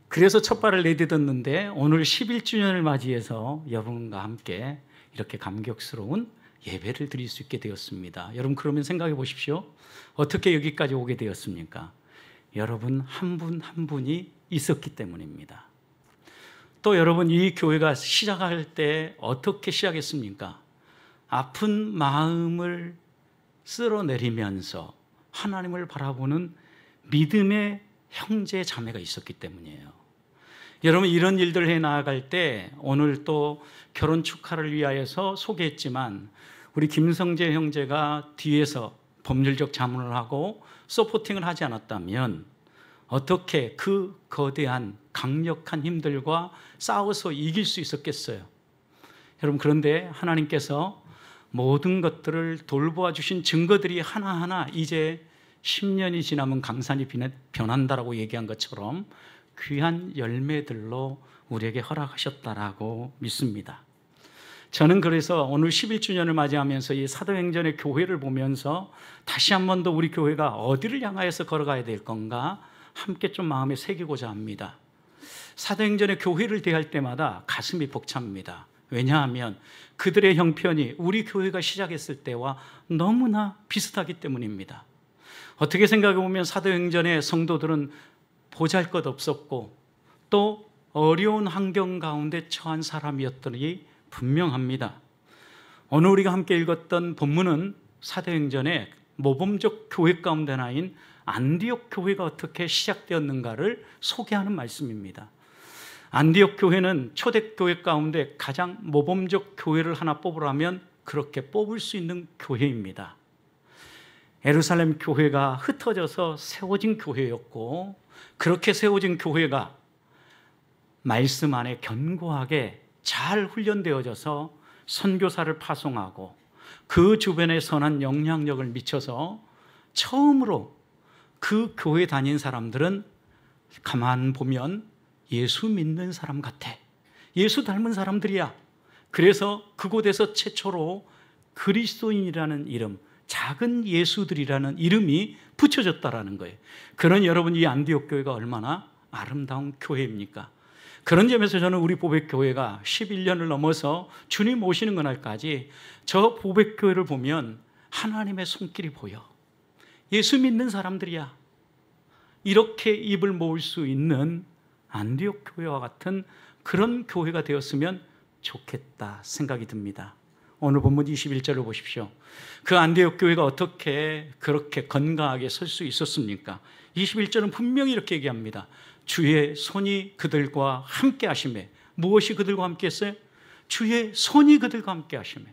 그래서 첫 발을 내딛었는데 오늘 11주년을 맞이해서 여러분과 함께 이렇게 감격스러운 예배를 드릴 수 있게 되었습니다. 여러분 그러면 생각해 보십시오. 어떻게 여기까지 오게 되었습니까? 여러분 한 분 한 분이 있었기 때문입니다. 또 여러분 이 교회가 시작할 때 어떻게 시작했습니까? 아픈 마음을 쓸어내리면서 하나님을 바라보는 믿음의 형제 자매가 있었기 때문이에요. 여러분 이런 일들을 해나갈 때 오늘 또 결혼 축하를 위하여서 소개했지만 우리 김성재 형제가 뒤에서 법률적 자문을 하고 서포팅을 하지 않았다면 어떻게 그 거대한 강력한 힘들과 싸워서 이길 수 있었겠어요? 여러분 그런데 하나님께서 모든 것들을 돌보아 주신 증거들이 하나하나 이제 10년이 지나면 강산이 변한다라고 얘기한 것처럼 귀한 열매들로 우리에게 허락하셨다라고 믿습니다. 저는 그래서 오늘 11주년을 맞이하면서 이 사도행전의 교회를 보면서 다시 한 번 더 우리 교회가 어디를 향하여서 걸어가야 될 건가 함께 좀 마음에 새기고자 합니다. 사도행전의 교회를 대할 때마다 가슴이 벅찹니다. 왜냐하면 그들의 형편이 우리 교회가 시작했을 때와 너무나 비슷하기 때문입니다. 어떻게 생각해 보면 사도행전의 성도들은 보잘것없었고 또 어려운 환경 가운데 처한 사람이었더니 분명합니다. 오늘 우리가 함께 읽었던 본문은 사도행전의 모범적 교회 가운데 하나인 안디옥 교회가 어떻게 시작되었는가를 소개하는 말씀입니다. 안디옥 교회는 초대교회 가운데 가장 모범적 교회를 하나 뽑으라면 그렇게 뽑을 수 있는 교회입니다. 예루살렘 교회가 흩어져서 세워진 교회였고, 그렇게 세워진 교회가 말씀 안에 견고하게 잘 훈련되어져서 선교사를 파송하고 그 주변에 선한 영향력을 미쳐서 처음으로 그 교회 다닌 사람들은 가만 보면 예수 믿는 사람 같아, 예수 닮은 사람들이야. 그래서 그곳에서 최초로 그리스도인이라는 이름, 작은 예수들이라는 이름이 붙여졌다라는 거예요. 그런 여러분, 이 안디옥 교회가 얼마나 아름다운 교회입니까? 그런 점에서 저는 우리 보백교회가 11년을 넘어서 주님 오시는 그날까지 저 보백교회를 보면 하나님의 손길이 보여. 예수 믿는 사람들이야. 이렇게 입을 모을 수 있는 안디옥 교회와 같은 그런 교회가 되었으면 좋겠다 생각이 듭니다. 오늘 본문 21절을 보십시오. 그 안디옥 교회가 어떻게 그렇게 건강하게 설 수 있었습니까? 21절은 분명히 이렇게 얘기합니다. 주의 손이 그들과 함께 하시매. 무엇이 그들과 함께 했어요? 주의 손이 그들과 함께 하시매.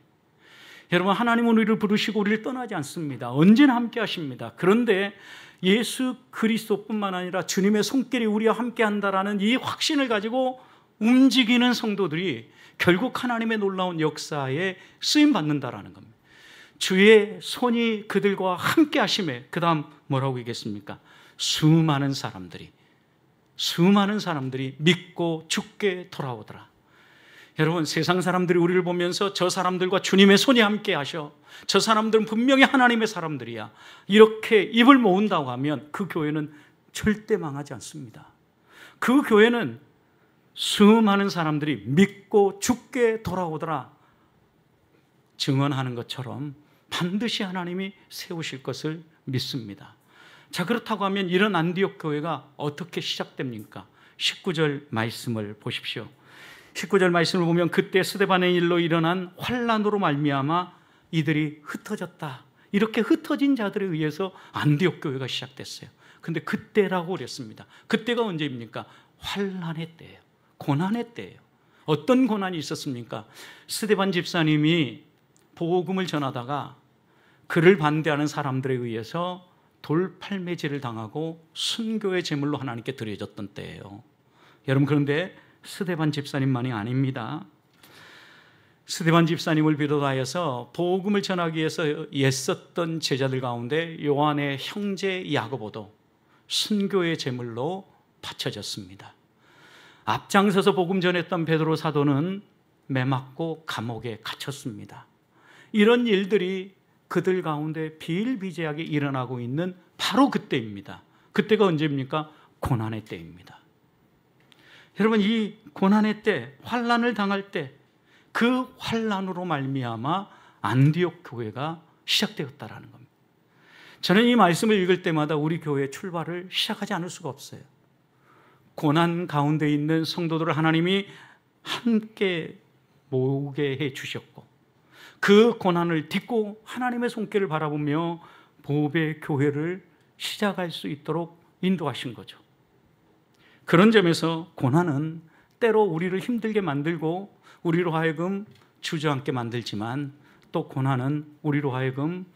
여러분, 하나님은 우리를 부르시고 우리를 떠나지 않습니다. 언제나 함께 하십니다. 그런데 예수 그리스도뿐만 아니라 주님의 손길이 우리와 함께 한다라는 이 확신을 가지고 움직이는 성도들이 결국 하나님의 놀라운 역사에 쓰임 받는다라는 겁니다. 주의 손이 그들과 함께 하심에, 그 다음 뭐라고 얘기했습니까? 수많은 사람들이 믿고 죽게 돌아오더라. 여러분, 세상 사람들이 우리를 보면서 저 사람들과 주님의 손이 함께 하셔, 저 사람들은 분명히 하나님의 사람들이야, 이렇게 입을 모은다고 하면 그 교회는 절대 망하지 않습니다. 그 교회는 수많은 사람들이 믿고 죽게 돌아오더라 증언하는 것처럼 반드시 하나님이 세우실 것을 믿습니다. 자, 그렇다고 하면 이런 안디옥 교회가 어떻게 시작됩니까? 19절 말씀을 보십시오. 19절 말씀을 보면 그때 스데반의 일로 일어난 환난으로 말미암아 이들이 흩어졌다. 이렇게 흩어진 자들에 의해서 안디옥 교회가 시작됐어요. 근데 그때라고 그랬습니다. 그때가 언제입니까? 환난의 때예요. 고난의 때예요. 어떤 고난이 있었습니까? 스데반 집사님이 복음을 전하다가 그를 반대하는 사람들에 의해서 돌팔매질을 당하고 순교의 제물로 하나님께 드려졌던 때예요. 여러분, 그런데 스데반 집사님만이 아닙니다. 스데반 집사님을 비롯하여서 복음을 전하기 위해서 애썼던 제자들 가운데 요한의 형제 야고보도 순교의 제물로 바쳐졌습니다. 앞장서서 복음 전했던 베드로 사도는 매맞고 감옥에 갇혔습니다. 이런 일들이 그들 가운데 비일비재하게 일어나고 있는 바로 그때입니다. 그때가 언제입니까? 고난의 때입니다. 여러분, 이 고난의 때, 환난을 당할 때, 그 환난으로 말미암아 안디옥 교회가 시작되었다라는 겁니다. 저는 이 말씀을 읽을 때마다 우리 교회의 출발을 시작하지 않을 수가 없어요. 고난 가운데 있는 성도들을 하나님이 함께 모으게 해 주셨고, 그 고난을 딛고 하나님의 손길을 바라보며 보배 교회를 시작할 수 있도록 인도하신 거죠. 그런 점에서 고난은 때로 우리를 힘들게 만들고 우리로 하여금 주저앉게 만들지만, 또 고난은 우리로 하여금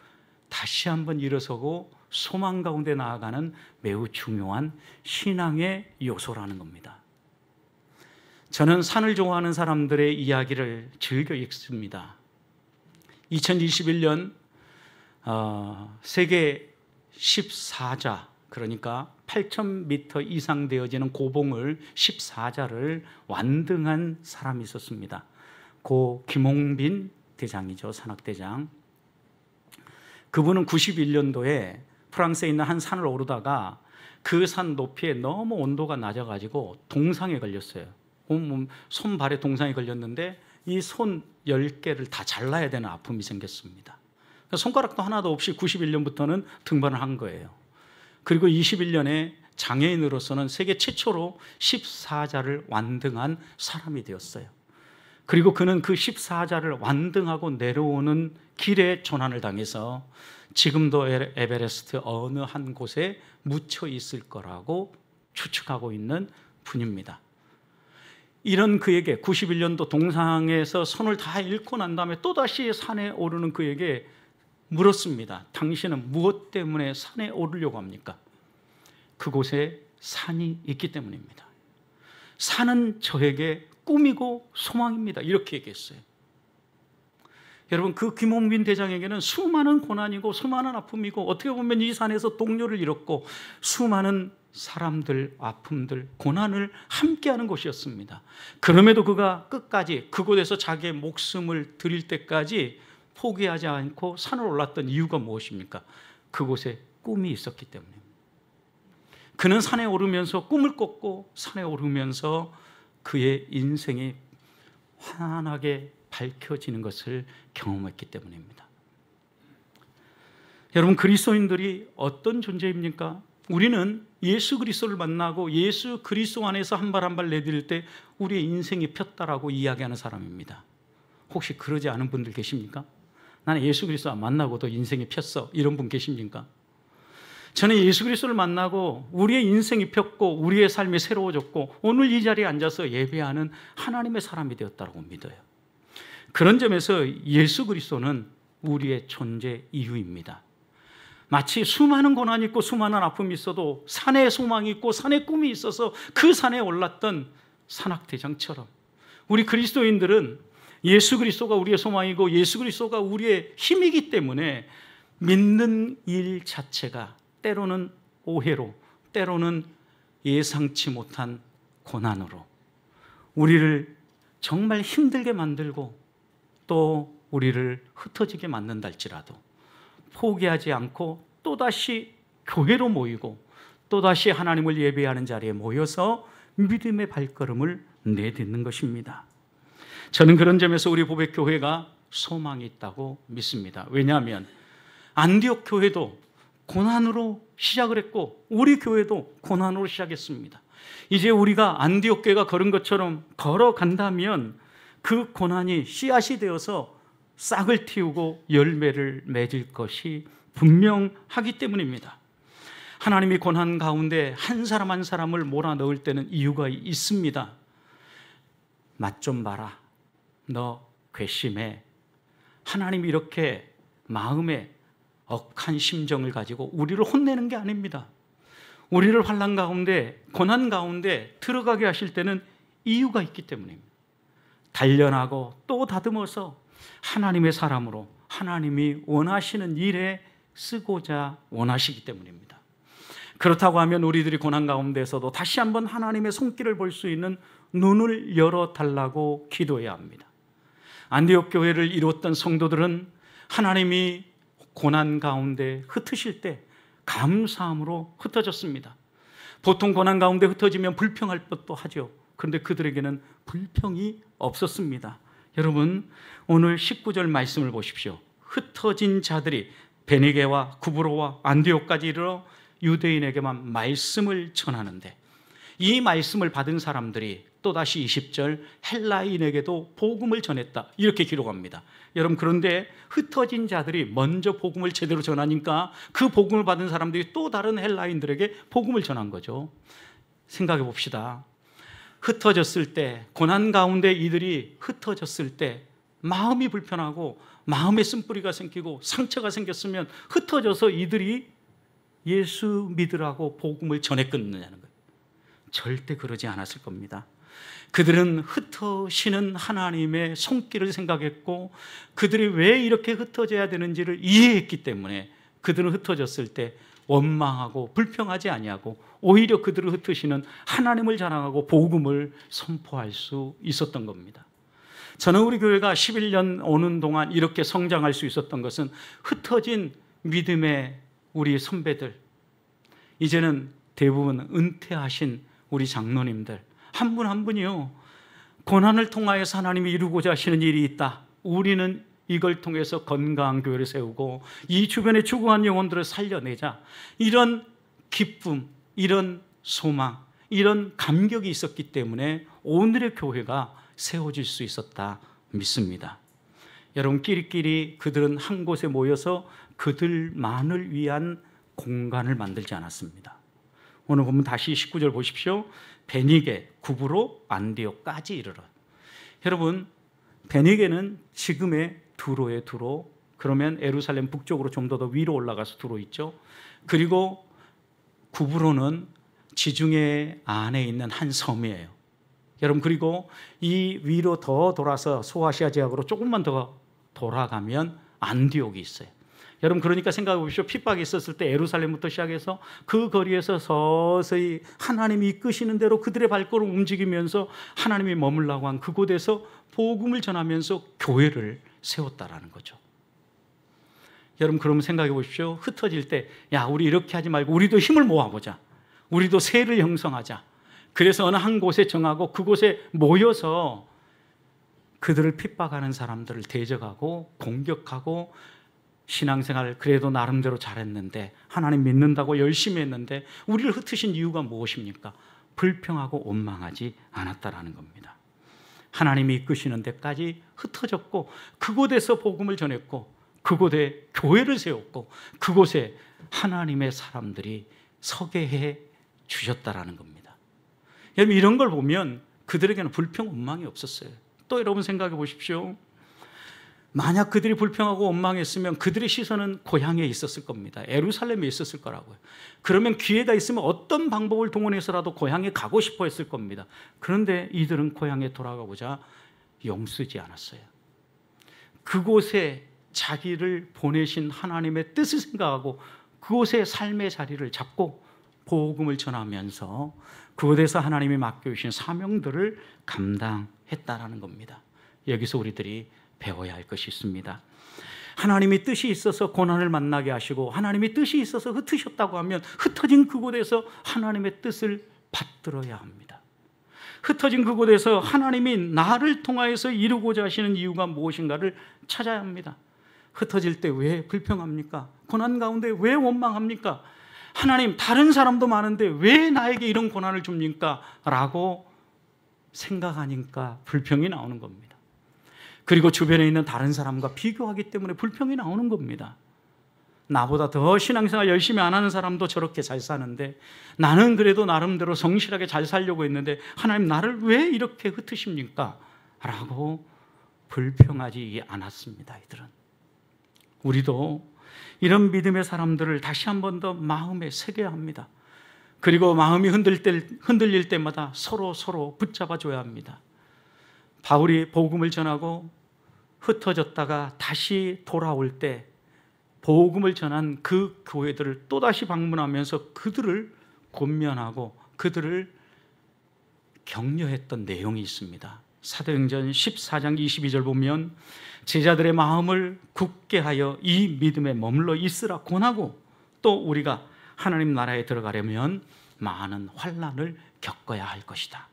다시 한번 일어서고 소망 가운데 나아가는 매우 중요한 신앙의 요소라는 겁니다. 저는 산을 좋아하는 사람들의 이야기를 즐겨 읽습니다. 2021년 세계 14자, 그러니까 8,000m 이상 되어지는 고봉을 14자를 완등한 사람이 있었습니다. 고 김홍빈 대장이죠, 산악대장. 그분은 91년도에 프랑스에 있는 한 산을 오르다가 그 산 높이에 너무 온도가 낮아가지고 동상에 걸렸어요. 손발에 동상이 걸렸는데 이 손 10개를 다 잘라야 되는 아픔이 생겼습니다. 손가락도 하나도 없이 91년부터는 등반을 한 거예요. 그리고 21년에 장애인으로서는 세계 최초로 14자를 완등한 사람이 되었어요. 그리고 그는 그 14자를 완등하고 내려오는 길에 조난을 당해서 지금도 에베레스트 어느 한 곳에 묻혀 있을 거라고 추측하고 있는 분입니다. 이런 그에게 91년도 동상에서 손을 다 잃고 난 다음에 또다시 산에 오르는 그에게 물었습니다. 당신은 무엇 때문에 산에 오르려고 합니까? 그곳에 산이 있기 때문입니다. 산은 저에게 꿈이고 소망입니다. 이렇게 얘기했어요. 여러분, 그 김홍빈 대장에게는 수많은 고난이고 수많은 아픔이고 어떻게 보면 이 산에서 동료를 잃었고 수많은 사람들, 아픔들, 고난을 함께하는 곳이었습니다. 그럼에도 그가 끝까지 그곳에서 자기의 목숨을 드릴 때까지 포기하지 않고 산을 올랐던 이유가 무엇입니까? 그곳에 꿈이 있었기 때문입니다. 그는 산에 오르면서 꿈을 꿨고 산에 오르면서 그의 인생이 환하게 밝혀지는 것을 경험했기 때문입니다. 여러분, 그리스도인들이 어떤 존재입니까? 우리는 예수 그리스도를 만나고 예수 그리스도 안에서 한 발 한 발 내디딜 때 우리의 인생이 폈다라고 이야기하는 사람입니다. 혹시 그러지 않은 분들 계십니까? 나는 예수 그리스도 만나고도 인생이 폈어, 이런 분 계십니까? 저는 예수 그리스도를 만나고 우리의 인생이 폈고 우리의 삶이 새로워졌고 오늘 이 자리에 앉아서 예배하는 하나님의 사람이 되었다고 믿어요. 그런 점에서 예수 그리스도는 우리의 존재 이유입니다. 마치 수많은 고난이 있고 수많은 아픔이 있어도 산에 소망이 있고 산에 꿈이 있어서 그 산에 올랐던 산악대장처럼 우리 그리스도인들은 예수 그리스도가 우리의 소망이고 예수 그리스도가 우리의 힘이기 때문에 믿는 일 자체가 때로는 오해로, 때로는 예상치 못한 고난으로 우리를 정말 힘들게 만들고 또 우리를 흩어지게 만든다 할지라도 포기하지 않고 또다시 교회로 모이고 또다시 하나님을 예배하는 자리에 모여서 믿음의 발걸음을 내딛는 것입니다. 저는 그런 점에서 우리 보백교회가 소망이 있다고 믿습니다. 왜냐하면 안디옥 교회도 고난으로 시작을 했고 우리 교회도 고난으로 시작했습니다. 이제 우리가 안디옥 교회가 걸은 것처럼 걸어간다면 그 고난이 씨앗이 되어서 싹을 틔우고 열매를 맺을 것이 분명하기 때문입니다. 하나님이 고난 가운데 한 사람 한 사람을 몰아넣을 때는 이유가 있습니다. 맛 좀 봐라, 너 괘씸해. 하나님이 이렇게 마음에 억한 심정을 가지고 우리를 혼내는 게 아닙니다. 우리를 환난 가운데, 고난 가운데 들어가게 하실 때는 이유가 있기 때문입니다. 단련하고 또 다듬어서 하나님의 사람으로 하나님이 원하시는 일에 쓰고자 원하시기 때문입니다. 그렇다고 하면 우리들이 고난 가운데서도 다시 한번 하나님의 손길을 볼 수 있는 눈을 열어달라고 기도해야 합니다. 안디옥 교회를 이루었던 성도들은 하나님이 고난 가운데 흩으실 때 감사함으로 흩어졌습니다. 보통 고난 가운데 흩어지면 불평할 것도 하죠. 그런데 그들에게는 불평이 없었습니다. 여러분, 오늘 19절 말씀을 보십시오. 흩어진 자들이 베니게와 구브로와 안디옥까지 이르러 유대인에게만 말씀을 전하는데 이 말씀을 받은 사람들이 또다시 20절 헬라인에게도 복음을 전했다, 이렇게 기록합니다. 여러분, 그런데 흩어진 자들이 먼저 복음을 제대로 전하니까 그 복음을 받은 사람들이 또 다른 헬라인들에게 복음을 전한 거죠. 생각해 봅시다. 흩어졌을 때, 고난 가운데 이들이 흩어졌을 때 마음이 불편하고 마음에 쓴뿌리가 생기고 상처가 생겼으면 흩어져서 이들이 예수 믿으라고 복음을 전했겠느냐는 거예요. 절대 그러지 않았을 겁니다. 그들은 흩어지는 하나님의 손길을 생각했고 그들이 왜 이렇게 흩어져야 되는지를 이해했기 때문에 그들은 흩어졌을 때 원망하고 불평하지 아니하고 오히려 그들을 흩으시는 하나님을 자랑하고 복음을 선포할 수 있었던 겁니다. 저는 우리 교회가 11년 오는 동안 이렇게 성장할 수 있었던 것은 흩어진 믿음의 우리 선배들, 이제는 대부분 은퇴하신 우리 장로님들 한 분 한 분이요, 고난을 통하여서 하나님이 이루고자 하시는 일이 있다, 우리는 이걸 통해서 건강한 교회를 세우고 이 주변에 죽어간 영혼들을 살려내자, 이런 기쁨, 이런 소망, 이런 감격이 있었기 때문에 오늘의 교회가 세워질 수 있었다 믿습니다. 여러분, 끼리끼리 그들은 한 곳에 모여서 그들만을 위한 공간을 만들지 않았습니다. 오늘 보면 다시 19절 보십시오. 베니게, 구브로, 안디옥까지 이르러. 여러분, 베니게는 지금의 두로의 두로, 그러면 예루살렘 북쪽으로 좀 더 위로 올라가서 들어있죠. 그리고 구브로는 지중해 안에 있는 한 섬이에요. 여러분, 그리고 이 위로 더 돌아서 소아시아 지역으로 조금만 더 돌아가면 안디옥이 있어요. 여러분, 그러니까 생각해 보십시오. 핍박이 있었을 때 예루살렘부터 시작해서 그 거리에서 서서히 하나님이 이끄시는 대로 그들의 발걸음 움직이면서 하나님이 머물라고 한 그곳에서 복음을 전하면서 교회를 세웠다라는 거죠. 여러분, 그러면 생각해 보십시오. 흩어질 때, 야, 우리 이렇게 하지 말고 우리도 힘을 모아보자. 우리도 세를 형성하자. 그래서 어느 한 곳에 정하고 그곳에 모여서 그들을 핍박하는 사람들을 대적하고 공격하고 신앙생활 그래도 나름대로 잘했는데, 하나님 믿는다고 열심히 했는데 우리를 흩으신 이유가 무엇입니까? 불평하고 원망하지 않았다라는 겁니다. 하나님이 이끄시는 데까지 흩어졌고 그곳에서 복음을 전했고 그곳에 교회를 세웠고 그곳에 하나님의 사람들이 서게 해 주셨다라는 겁니다. 여러분, 이런 걸 보면 그들에게는 불평, 원망이 없었어요. 또 여러분 생각해 보십시오. 만약 그들이 불평하고 원망했으면 그들의 시선은 고향에 있었을 겁니다. 예루살렘에 있었을 거라고요. 그러면 기회가 있으면 어떤 방법을 동원해서라도 고향에 가고 싶어 했을 겁니다. 그런데 이들은 고향에 돌아가고자 용쓰지 않았어요. 그곳에 자기를 보내신 하나님의 뜻을 생각하고 그곳에 삶의 자리를 잡고 복음을 전하면서 그곳에서 하나님이 맡겨주신 사명들을 감당했다라는 겁니다. 여기서 우리들이 배워야 할 것이 있습니다. 하나님이 뜻이 있어서 고난을 만나게 하시고 하나님이 뜻이 있어서 흩으셨다고 하면 흩어진 그곳에서 하나님의 뜻을 받들어야 합니다. 흩어진 그곳에서 하나님이 나를 통하여서 이루고자 하시는 이유가 무엇인가를 찾아야 합니다. 흩어질 때 왜 불평합니까? 고난 가운데 왜 원망합니까? 하나님, 다른 사람도 많은데 왜 나에게 이런 고난을 줍니까? 라고 생각하니까 불평이 나오는 겁니다. 그리고 주변에 있는 다른 사람과 비교하기 때문에 불평이 나오는 겁니다. 나보다 더 신앙생활 열심히 안 하는 사람도 저렇게 잘 사는데 나는 그래도 나름대로 성실하게 잘 살려고 했는데 하나님, 나를 왜 이렇게 흩으십니까? 라고 불평하지 않았습니다. 이들은. 우리도 이런 믿음의 사람들을 다시 한 번 더 마음에 새겨야 합니다. 그리고 마음이 흔들릴 때마다 서로 붙잡아줘야 합니다. 바울이 복음을 전하고 흩어졌다가 다시 돌아올 때 복음을 전한 그 교회들을 또다시 방문하면서 그들을 권면하고 그들을 격려했던 내용이 있습니다. 사도행전 14장 22절 보면 제자들의 마음을 굳게 하여 이 믿음에 머물러 있으라 권하고, 또 우리가 하나님 나라에 들어가려면 많은 환난을 겪어야 할 것이다.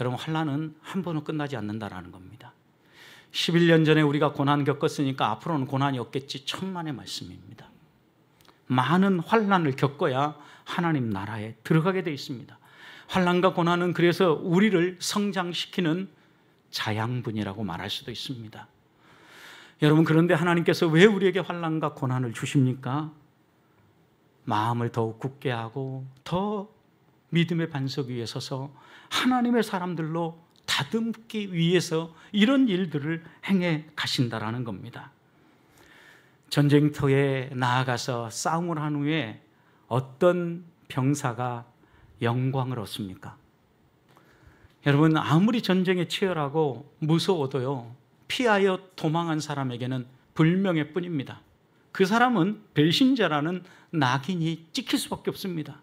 여러분, 환난은 한 번은 끝나지 않는다라는 겁니다. 11년 전에 우리가 고난 겪었으니까 앞으로는 고난이 없겠지, 천만의 말씀입니다. 많은 환난을 겪어야 하나님 나라에 들어가게 되어 있습니다. 환난과 고난은 그래서 우리를 성장시키는 자양분이라고 말할 수도 있습니다. 여러분, 그런데 하나님께서 왜 우리에게 환난과 고난을 주십니까? 마음을 더욱 굳게 하고 더 믿음의 반석 위에 서서 하나님의 사람들로 다듬기 위해서 이런 일들을 행해 가신다라는 겁니다. 전쟁터에 나아가서 싸움을 한 후에 어떤 병사가 영광을 얻습니까? 여러분, 아무리 전쟁에 치열하고 무서워도요, 피하여 도망한 사람에게는 불명예 뿐입니다. 그 사람은 배신자라는 낙인이 찍힐 수밖에 없습니다.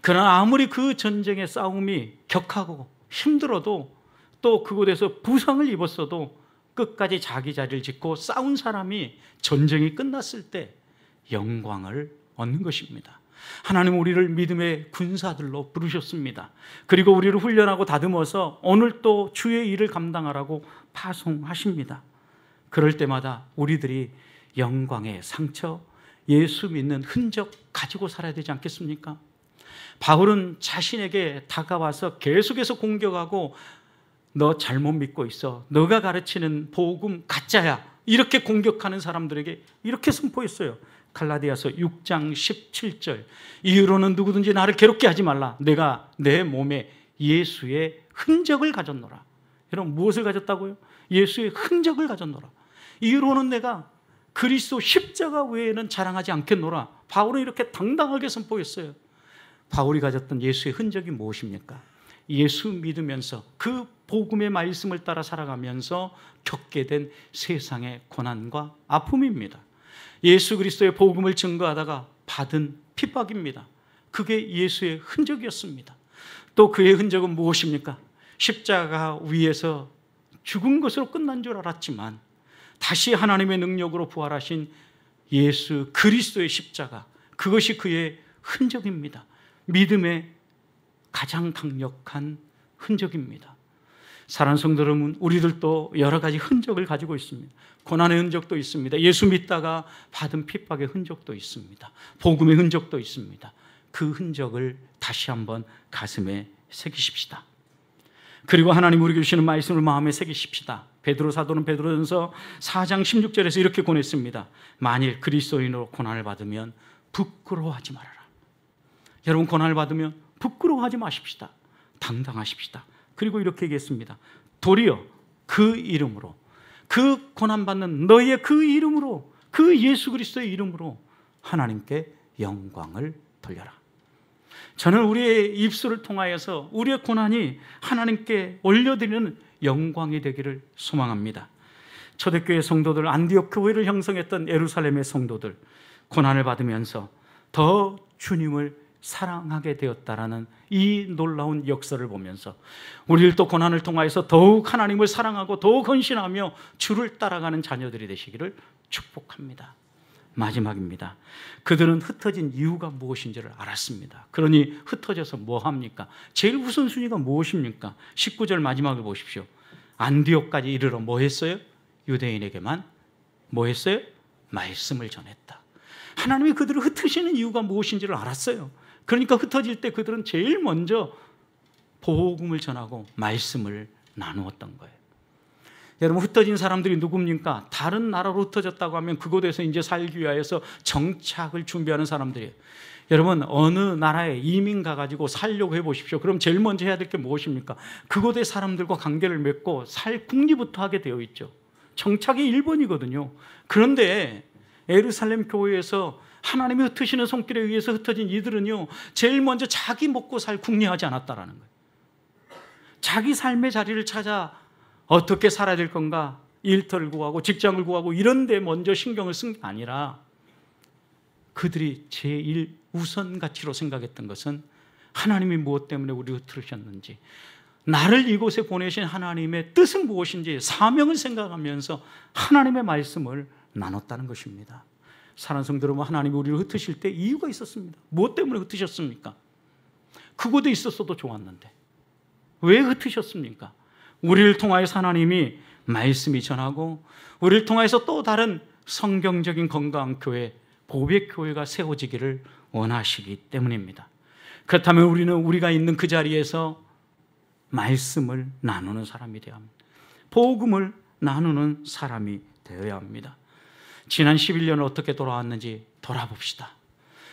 그러나 아무리 그 전쟁의 싸움이 격하고 힘들어도 또 그곳에서 부상을 입었어도 끝까지 자기 자리를 짓고 싸운 사람이 전쟁이 끝났을 때 영광을 얻는 것입니다. 하나님은 우리를 믿음의 군사들로 부르셨습니다. 그리고 우리를 훈련하고 다듬어서 오늘 또 주의 일을 감당하라고 파송하십니다. 그럴 때마다 우리들이 영광의 상처, 예수 믿는 흔적 가지고 살아야 되지 않겠습니까? 바울은 자신에게 다가와서 계속해서 공격하고 너 잘못 믿고 있어, 너가 가르치는 복음 가짜야, 이렇게 공격하는 사람들에게 이렇게 선포했어요. 갈라디아서 6장 17절, 이후로는 누구든지 나를 괴롭게 하지 말라. 내가 내 몸에 예수의 흔적을 가졌노라. 여러분, 무엇을 가졌다고요? 예수의 흔적을 가졌노라. 이후로는 내가 그리스도 십자가 외에는 자랑하지 않겠노라. 바울은 이렇게 당당하게 선포했어요. 바울이 가졌던 예수의 흔적이 무엇입니까? 예수 믿으면서 그 복음의 말씀을 따라 살아가면서 겪게 된 세상의 고난과 아픔입니다. 예수 그리스도의 복음을 증거하다가 받은 핍박입니다. 그게 예수의 흔적이었습니다. 또 그의 흔적은 무엇입니까? 십자가 위에서 죽은 것으로 끝난 줄 알았지만 다시 하나님의 능력으로 부활하신 예수 그리스도의 십자가, 그것이 그의 흔적입니다. 믿음의 가장 강력한 흔적입니다. 사랑하는 성도 여러분, 우리들도 여러 가지 흔적을 가지고 있습니다. 고난의 흔적도 있습니다. 예수 믿다가 받은 핍박의 흔적도 있습니다. 복음의 흔적도 있습니다. 그 흔적을 다시 한번 가슴에 새기십시다. 그리고 하나님 우리에게 주시는 말씀을 마음에 새기십시다. 베드로 사도는 베드로전서 4장 16절에서 이렇게 권했습니다. 만일 그리스도인으로 고난을 받으면 부끄러워하지 말아라. 여러분, 고난을 받으면 부끄러워하지 마십시다. 당당하십시다. 그리고 이렇게 얘기했습니다. 도리어 그 이름으로, 그 고난받는 너의 그 이름으로, 그 예수 그리스도의 이름으로 하나님께 영광을 돌려라. 저는 우리의 입술을 통하여서 우리의 고난이 하나님께 올려드리는 영광이 되기를 소망합니다. 초대교회 성도들, 안디옥 교회를 형성했던 예루살렘의 성도들, 고난을 받으면서 더 주님을 사랑하게 되었다라는 이 놀라운 역사를 보면서 우리들도 고난을 통하여서 더욱 하나님을 사랑하고 더욱 헌신하며 주를 따라가는 자녀들이 되시기를 축복합니다. 마지막입니다. 그들은 흩어진 이유가 무엇인지를 알았습니다. 그러니 흩어져서 뭐 합니까? 제일 우선순위가 무엇입니까? 19절 마지막을 보십시오. 안디옥까지 이르러 뭐 했어요? 유대인에게만 뭐 했어요? 말씀을 전했다. 하나님이 그들을 흩으시는 이유가 무엇인지를 알았어요. 그러니까 흩어질 때 그들은 제일 먼저 복음을 전하고 말씀을 나누었던 거예요. 여러분, 흩어진 사람들이 누굽니까? 다른 나라로 흩어졌다고 하면 그곳에서 이제 살기 위하여서 정착을 준비하는 사람들이에요. 여러분, 어느 나라에 이민 가가지고 살려고 해보십시오. 그럼 제일 먼저 해야 될 게 무엇입니까? 그곳의 사람들과 관계를 맺고 살 궁리부터 하게 되어 있죠. 정착이 1번이거든요. 그런데 예루살렘 교회에서 하나님이 흩으시는 손길에 의해서 흩어진 이들은요, 제일 먼저 자기 먹고 살 궁리하지 않았다라는 거예요. 자기 삶의 자리를 찾아 어떻게 살아야 될 건가, 일터를 구하고 직장을 구하고 이런 데 먼저 신경을 쓴 게 아니라 그들이 제일 우선 가치로 생각했던 것은 하나님이 무엇 때문에 우리를 흩으셨는지, 나를 이곳에 보내신 하나님의 뜻은 무엇인지, 사명을 생각하면서 하나님의 말씀을 나눴다는 것입니다. 사랑하는 성도 여러분, 하나님이 우리를 흩으실 때 이유가 있었습니다. 무엇 때문에 흩으셨습니까? 그곳에 있었어도 좋았는데 왜 흩으셨습니까? 우리를 통하여서 하나님이 말씀이 전하고 우리를 통하여서 또 다른 성경적인 건강한 교회, 보배교회가 세워지기를 원하시기 때문입니다. 그렇다면 우리는 우리가 있는 그 자리에서 말씀을 나누는 사람이 되어야 합니다. 복음을 나누는 사람이 되어야 합니다. 지난 11년을 어떻게 돌아왔는지 돌아봅시다.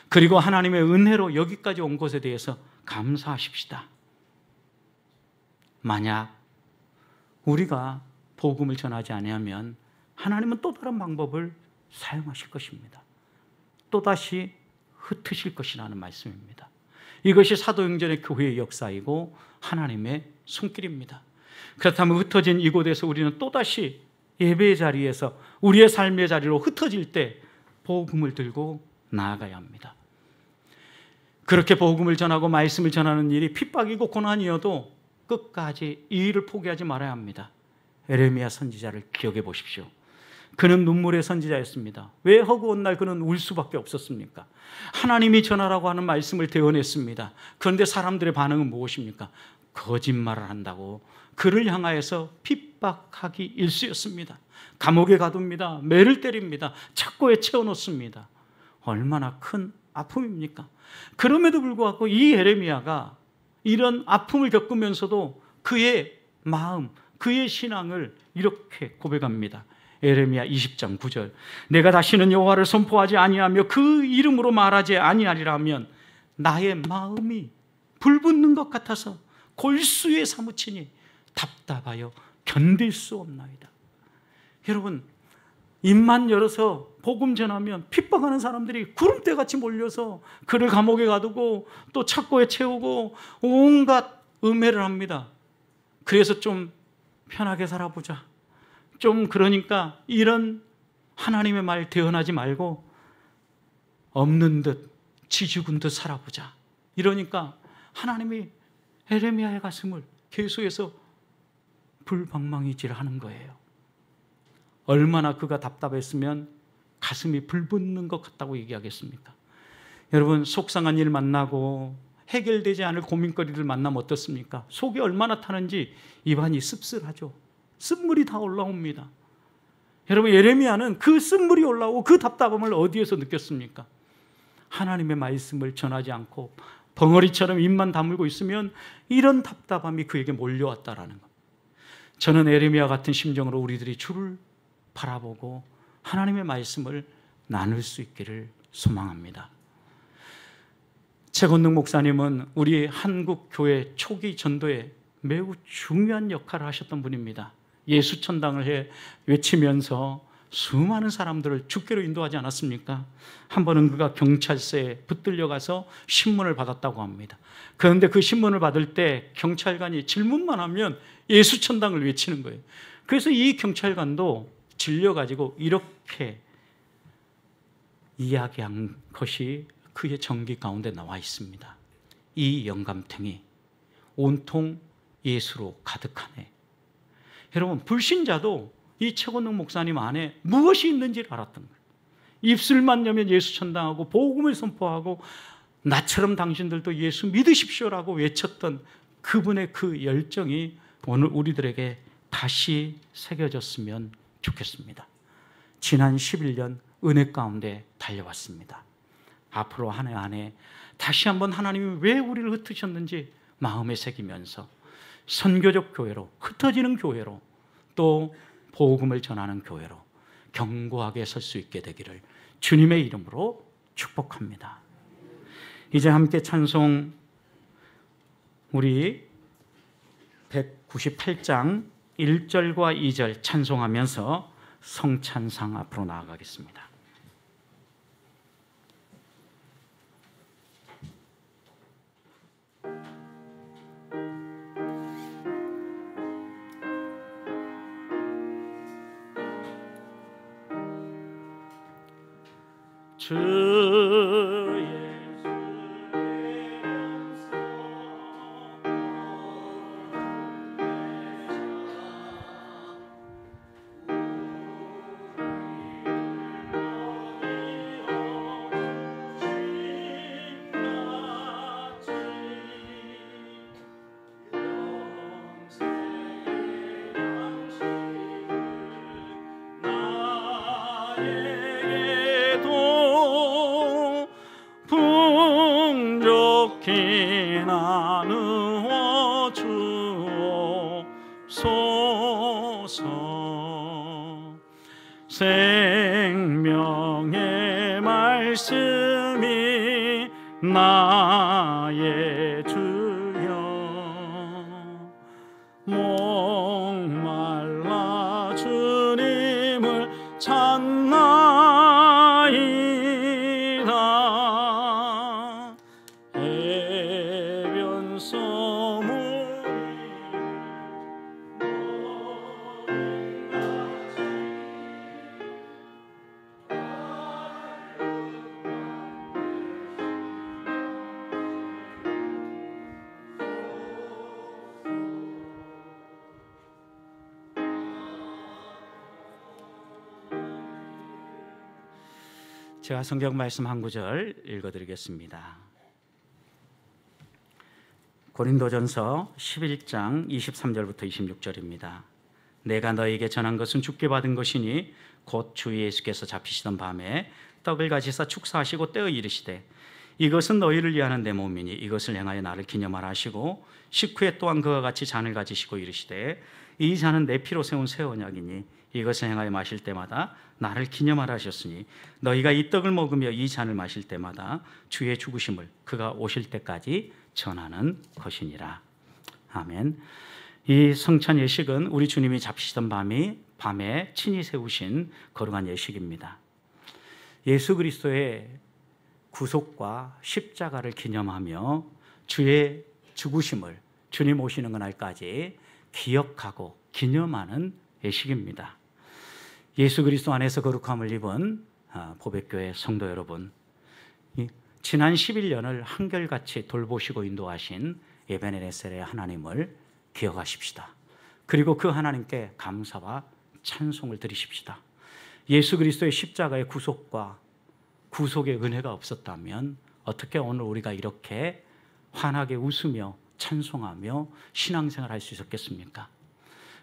그리고 하나님의 은혜로 여기까지 온 것에 대해서 감사하십시다. 만약 우리가 복음을 전하지 아니하면 하나님은 또 다른 방법을 사용하실 것입니다. 또다시 흩으실 것이라는 말씀입니다. 이것이 사도행전의 교회의 역사이고 하나님의 손길입니다. 그렇다면 흩어진 이곳에서 우리는 또다시 예배의 자리에서 우리의 삶의 자리로 흩어질 때 복음을 들고 나아가야 합니다. 그렇게 복음을 전하고 말씀을 전하는 일이 핍박이고 고난이어도 끝까지 이 일을 포기하지 말아야 합니다. 에레미야 선지자를 기억해 보십시오. 그는 눈물의 선지자였습니다. 왜 허구한 날 그는 울 수밖에 없었습니까? 하나님이 전하라고 하는 말씀을 대언했습니다. 그런데 사람들의 반응은 무엇입니까? 거짓말을 한다고 그를 향하여서 핍박하기 일쑤였습니다. 감옥에 가둡니다. 매를 때립니다. 착고에 채워놓습니다. 얼마나 큰 아픔입니까? 그럼에도 불구하고 이 에레미야가 이런 아픔을 겪으면서도 그의 마음, 그의 신앙을 이렇게 고백합니다. 에레미야 20장 9절. 내가 다시는 여호와를 선포하지 아니하며 그 이름으로 말하지 아니하리라 하면 나의 마음이 불붙는 것 같아서 골수에 사무치니 답답하여 견딜 수 없나이다. 여러분, 입만 열어서 복음 전하면 핍박하는 사람들이 구름대같이 몰려서 그를 감옥에 가두고 또 착고에 채우고 온갖 음해를 합니다. 그래서 좀 편하게 살아보자. 좀 그러니까 이런 하나님의 말 대언하지 말고 없는 듯 지죽은 듯 살아보자. 이러니까 하나님이 에레미야의 가슴을 계속해서 불방망이질하는 거예요. 얼마나 그가 답답했으면 가슴이 불붙는 것 같다고 얘기하겠습니까? 여러분, 속상한 일 만나고 해결되지 않을 고민거리를 만나면 어떻습니까? 속이 얼마나 타는지 입안이 씁쓸하죠. 쓴물이 다 올라옵니다. 여러분, 예레미야는 그 쓴물이 올라오고 그 답답함을 어디에서 느꼈습니까? 하나님의 말씀을 전하지 않고 벙어리처럼 입만 다물고 있으면 이런 답답함이 그에게 몰려왔다라는 것. 저는 예레미야 같은 심정으로 우리들이 주를 바라보고 하나님의 말씀을 나눌 수 있기를 소망합니다. 최건능 목사님은 우리 한국 교회 초기 전도에 매우 중요한 역할을 하셨던 분입니다. 예수 천당을 해 외치면서 수많은 사람들을 주께로 인도하지 않았습니까? 한 번은 그가 경찰서에 붙들려 가서 신문을 받았다고 합니다. 그런데 그 신문을 받을 때 경찰관이 질문만 하면 예수 천당을 외치는 거예요. 그래서 이 경찰관도 질려가지고 이렇게 이야기한 것이 그의 전기 가운데 나와 있습니다. 이 영감탱이 온통 예수로 가득하네. 여러분, 불신자도 이 최건능 목사님 안에 무엇이 있는지를 알았던 거예요. 입술만 여면 예수 천당하고 복음을 선포하고 나처럼 당신들도 예수 믿으십시오라고 외쳤던 그분의 그 열정이 오늘 우리들에게 다시 새겨졌으면 좋겠습니다. 지난 11년 은혜 가운데 달려왔습니다. 앞으로 한 해 한 해 다시 한번 하나님이 왜 우리를 흩으셨는지 마음에 새기면서 선교적 교회로, 흩어지는 교회로, 또 복음을 전하는 교회로 견고하게 설 수 있게 되기를 주님의 이름으로 축복합니다. 이제 함께 찬송 우리 198장 1절과 2절 찬송하면서 성찬상 앞으로 나아가겠습니다. 주의 풍족히 나누어 주옵소서. 생명의 말씀이 나의 주여, 목말라 주님을 찾나이다. 제가 성경 말씀 한 구절 읽어드리겠습니다. 고린도전서 11장 23절부터 26절입니다. 내가 너에게 전한 것은 주께 받은 것이니 곧 주 예수께서 잡히시던 밤에 떡을 가지사 축사하시고 떼어 이르시되 이것은 너희를 위하는 내 몸이니 이것을 행하여 나를 기념하라 하시고 식후에 또한 그와 같이 잔을 가지시고 이르시되 이 잔은 내 피로 세운 새 언약이니 이것을 행하여 마실 때마다 나를 기념하라 하셨으니 너희가 이 떡을 먹으며 이 잔을 마실 때마다 주의 죽으심을 그가 오실 때까지 전하는 것이니라. 아멘. 이 성찬 예식은 우리 주님이 잡히시던 밤에 친히 세우신 거룩한 예식입니다. 예수 그리스도의 구속과 십자가를 기념하며 주의 죽으심을 주님 오시는 그날까지 기억하고 기념하는 예식입니다. 예수 그리스도 안에서 거룩함을 입은 보백교회 성도 여러분, 지난 11년을 한결같이 돌보시고 인도하신 에베네셀의 하나님을 기억하십시다. 그리고 그 하나님께 감사와 찬송을 드리십시다. 예수 그리스도의 십자가의 구속과 구속의 은혜가 없었다면 어떻게 오늘 우리가 이렇게 환하게 웃으며 찬송하며 신앙생활 할 수 있었겠습니까?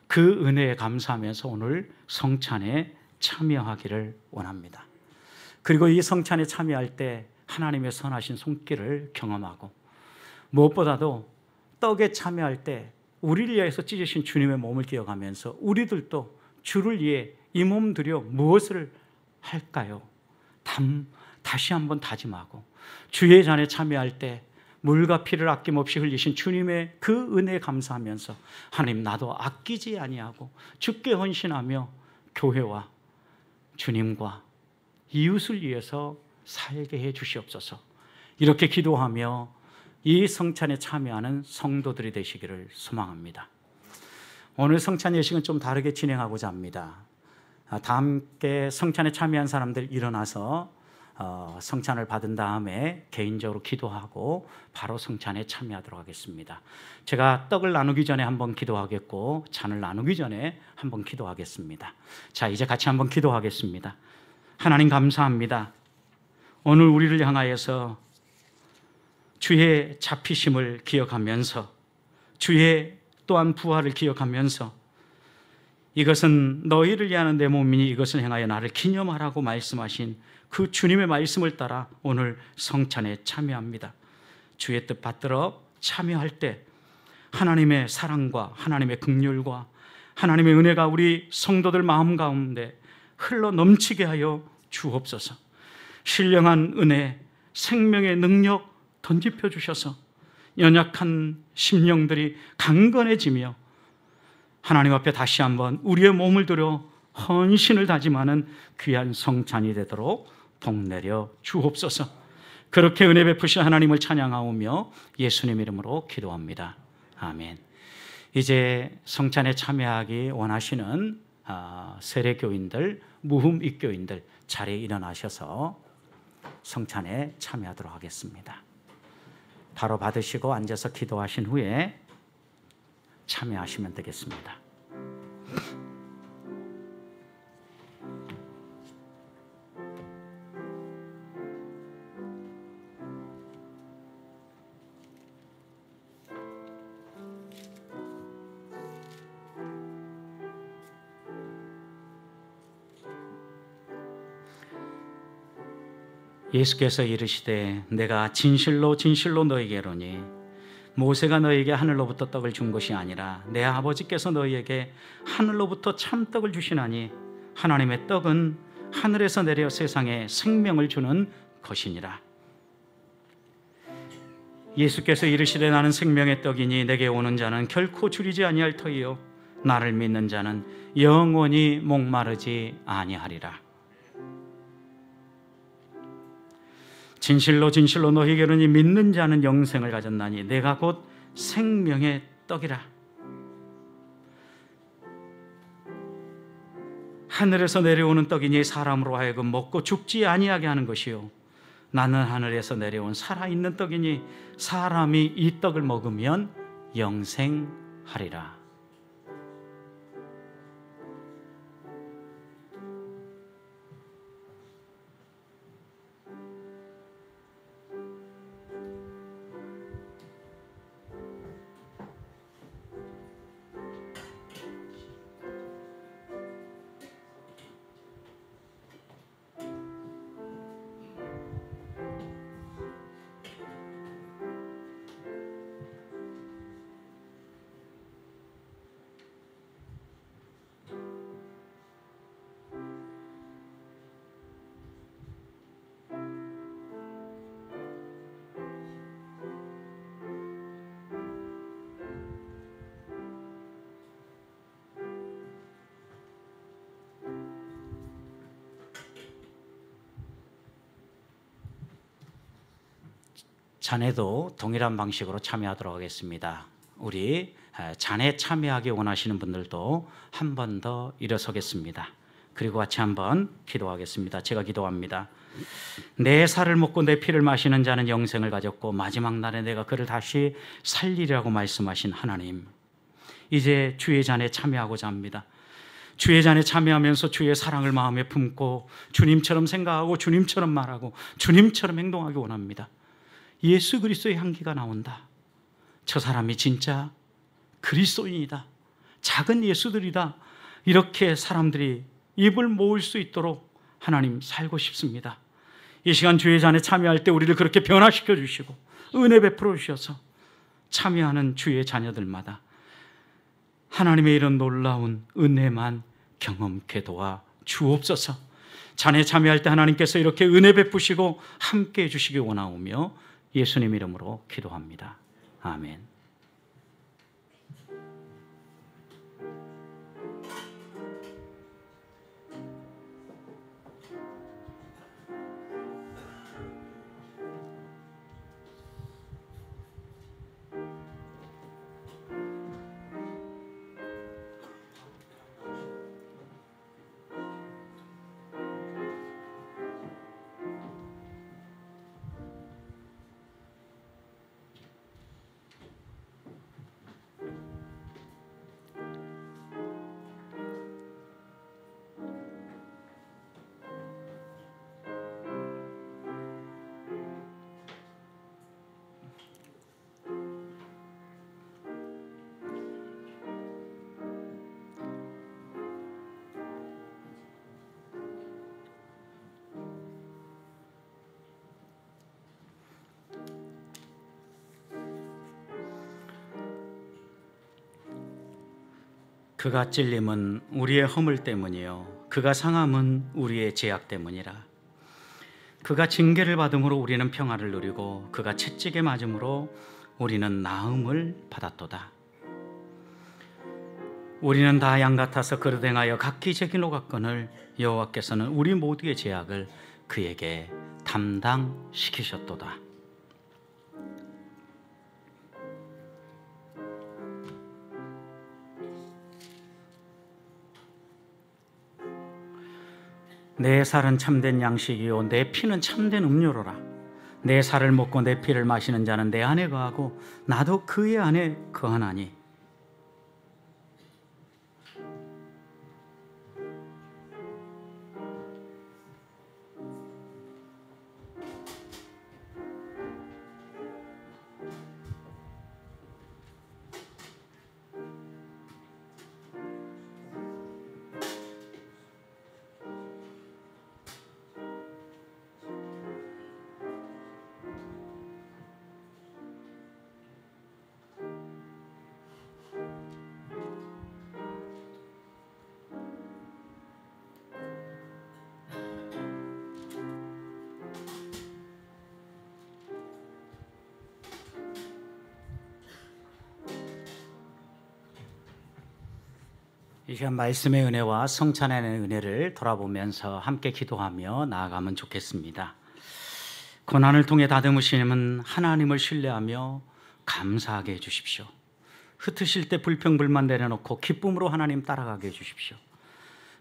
그 은혜에 감사하면서 오늘 성찬에 참여하기를 원합니다. 그리고 이 성찬에 참여할 때 하나님의 선하신 손길을 경험하고, 무엇보다도 떡에 참여할 때 우리를 위해서 찢으신 주님의 몸을 기억하면서 우리들도 주를 위해 이 몸 들여 무엇을 할까요? 다시 한번 다짐하고, 주의 잔에 참여할 때 물과 피를 아낌없이 흘리신 주님의 그 은혜에 감사하면서 하나님, 나도 아끼지 아니하고 주께 헌신하며 교회와 주님과 이웃을 위해서 살게 해 주시옵소서. 이렇게 기도하며 이 성찬에 참여하는 성도들이 되시기를 소망합니다. 오늘 성찬 예식은 좀 다르게 진행하고자 합니다. 다 함께 성찬에 참여한 사람들 일어나서 성찬을 받은 다음에 개인적으로 기도하고 바로 성찬에 참여하도록 하겠습니다. 제가 떡을 나누기 전에 한번 기도하겠고 잔을 나누기 전에 한번 기도하겠습니다. 자, 이제 같이 한번 기도하겠습니다. 하나님 감사합니다. 오늘 우리를 향하여서 주의 잡히심을 기억하면서 주의 또한 부활을 기억하면서 이것은 너희를 위하는 내 몸이니 이것을 행하여 나를 기념하라고 말씀하신 그 주님의 말씀을 따라 오늘 성찬에 참여합니다. 주의 뜻 받들어 참여할 때 하나님의 사랑과 하나님의 긍휼과 하나님의 은혜가 우리 성도들 마음 가운데 흘러 넘치게 하여 주옵소서. 신령한 은혜, 생명의 능력 던지펴 주셔서 연약한 심령들이 강건해지며 하나님 앞에 다시 한번 우리의 몸을 들여 헌신을 다짐하는 귀한 성찬이 되도록 복내려 주옵소서. 그렇게 은혜 베푸신 하나님을 찬양하오며 예수님 이름으로 기도합니다. 아멘. 이제 성찬에 참여하기 원하시는 세례교인들, 무흠 입교인들 자리에 일어나셔서 성찬에 참여하도록 하겠습니다. 바로 받으시고 앉아서 기도하신 후에 참여하시면 되겠습니다. 예수께서 이르시되 내가 진실로 진실로 너희에게 이르노니 모세가 너희에게 하늘로부터 떡을 준 것이 아니라 내 아버지께서 너희에게 하늘로부터 참떡을 주시나니 하나님의 떡은 하늘에서 내려 세상에 생명을 주는 것이니라. 예수께서 이르시되 나는 생명의 떡이니 내게 오는 자는 결코 줄이지 아니할 터이요 나를 믿는 자는 영원히 목마르지 아니하리라. 진실로 진실로 너희에게 이르노니 믿는 자는 영생을 가졌나니 내가 곧 생명의 떡이라. 하늘에서 내려오는 떡이니 사람으로 하여금 먹고 죽지 아니하게 하는 것이요 나는 하늘에서 내려온 살아있는 떡이니 사람이 이 떡을 먹으면 영생하리라. 자녀도 동일한 방식으로 참여하도록 하겠습니다. 우리 자녀 참여하기 원하시는 분들도 한 번 더 일어서겠습니다. 그리고 같이 한번 기도하겠습니다. 제가 기도합니다. 내 살을 먹고 내 피를 마시는 자는 영생을 가졌고 마지막 날에 내가 그를 다시 살리리라고 말씀하신 하나님, 이제 주의 잔에 참여하고자 합니다. 주의 잔에 참여하면서 주의 사랑을 마음에 품고 주님처럼 생각하고 주님처럼 말하고 주님처럼 행동하기 원합니다. 예수 그리스도의 향기가 나온다. 저 사람이 진짜 그리스도인이다. 작은 예수들이다. 이렇게 사람들이 입을 모을 수 있도록 하나님 살고 싶습니다. 이 시간 주의 잔에 참여할 때 우리를 그렇게 변화시켜 주시고 은혜 베풀어 주셔서 참여하는 주의 자녀들마다 하나님의 이런 놀라운 은혜만 경험케 도와 주옵소서. 잔에 참여할 때 하나님께서 이렇게 은혜 베푸시고 함께 해주시기 원하오며 예수님 이름으로 기도합니다. 아멘. 그가 찔림은 우리의 허물 때문이요 그가 상함은 우리의 죄악 때문이라. 그가 징계를 받음으로 우리는 평화를 누리고 그가 채찍에 맞음으로 우리는 나음을 받았도다. 우리는 다 양 같아서 그릇 행하여 각기 제 길로 갔거늘 여호와께서는 우리 모두의 죄악을 그에게 담당시키셨도다. 내 살은 참된 양식이요 내 피는 참된 음료로라. 내 살을 먹고 내 피를 마시는 자는 내 안에 거하고 나도 그의 안에 거하나니. 이 시간 말씀의 은혜와 성찬의 은혜를 돌아보면서 함께 기도하며 나아가면 좋겠습니다. 고난을 통해 다듬으시는 하나님을 신뢰하며 감사하게 해주십시오. 흩으실 때 불평불만 내려놓고 기쁨으로 하나님 따라가게 해주십시오.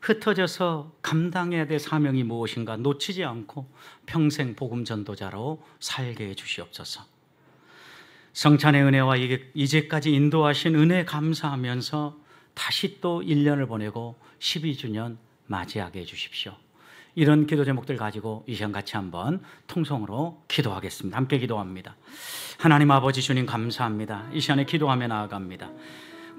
흩어져서 감당해야 될 사명이 무엇인가 놓치지 않고 평생 복음 전도자로 살게 해주시옵소서. 성찬의 은혜와 이제까지 인도하신 은혜 감사하면서 다시 또 1년을 보내고 12주년 맞이하게 해주십시오. 이런 기도 제목들 가지고 이 시간 같이 한번 통성으로 기도하겠습니다. 함께 기도합니다. 하나님 아버지 주님 감사합니다. 이 시간에 기도하며 나아갑니다.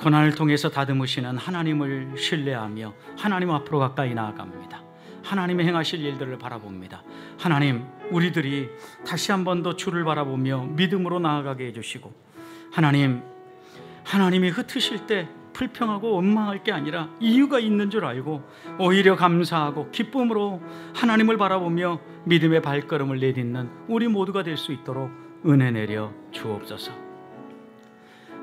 고난을 통해서 다듬으시는 하나님을 신뢰하며 하나님 앞으로 가까이 나아갑니다. 하나님의 행하실 일들을 바라봅니다. 하나님, 우리들이 다시 한 번 더 주를 바라보며 믿음으로 나아가게 해주시고, 하나님이 흩으실 때 불평하고 원망할 게 아니라 이유가 있는 줄 알고 오히려 감사하고 기쁨으로 하나님을 바라보며 믿음의 발걸음을 내딛는 우리 모두가 될 수 있도록 은혜 내려 주옵소서.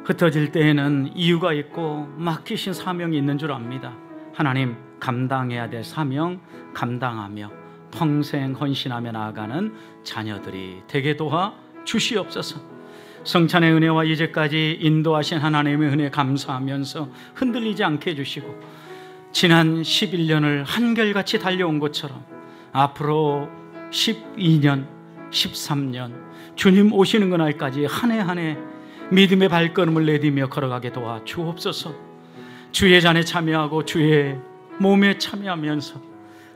흩어질 때에는 이유가 있고 맡기신 사명이 있는 줄 압니다. 하나님, 감당해야 될 사명 감당하며 평생 헌신하며 나아가는 자녀들이 되게 도와 주시옵소서. 성찬의 은혜와 이제까지 인도하신 하나님의 은혜 감사하면서 흔들리지 않게 해주시고, 지난 11년을 한결같이 달려온 것처럼 앞으로 12년, 13년 주님 오시는 그날까지 한 해 한 해 믿음의 발걸음을 내디며 걸어가게 도와 주옵소서. 주의 잔에 참여하고 주의 몸에 참여하면서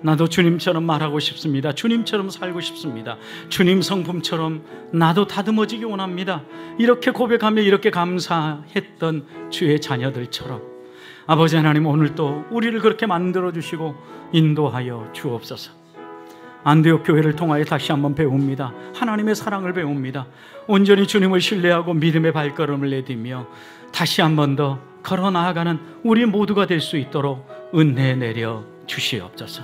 나도 주님처럼 말하고 싶습니다. 주님처럼 살고 싶습니다. 주님 성품처럼 나도 다듬어지기 원합니다. 이렇게 고백하며 이렇게 감사했던 주의 자녀들처럼 아버지 하나님, 오늘도 우리를 그렇게 만들어주시고 인도하여 주옵소서. 안디옥 교회를 통하여 다시 한번 배웁니다. 하나님의 사랑을 배웁니다. 온전히 주님을 신뢰하고 믿음의 발걸음을 내디며 다시 한 번 더 걸어 나아가는 우리 모두가 될 수 있도록 은혜 내려 주시옵소서.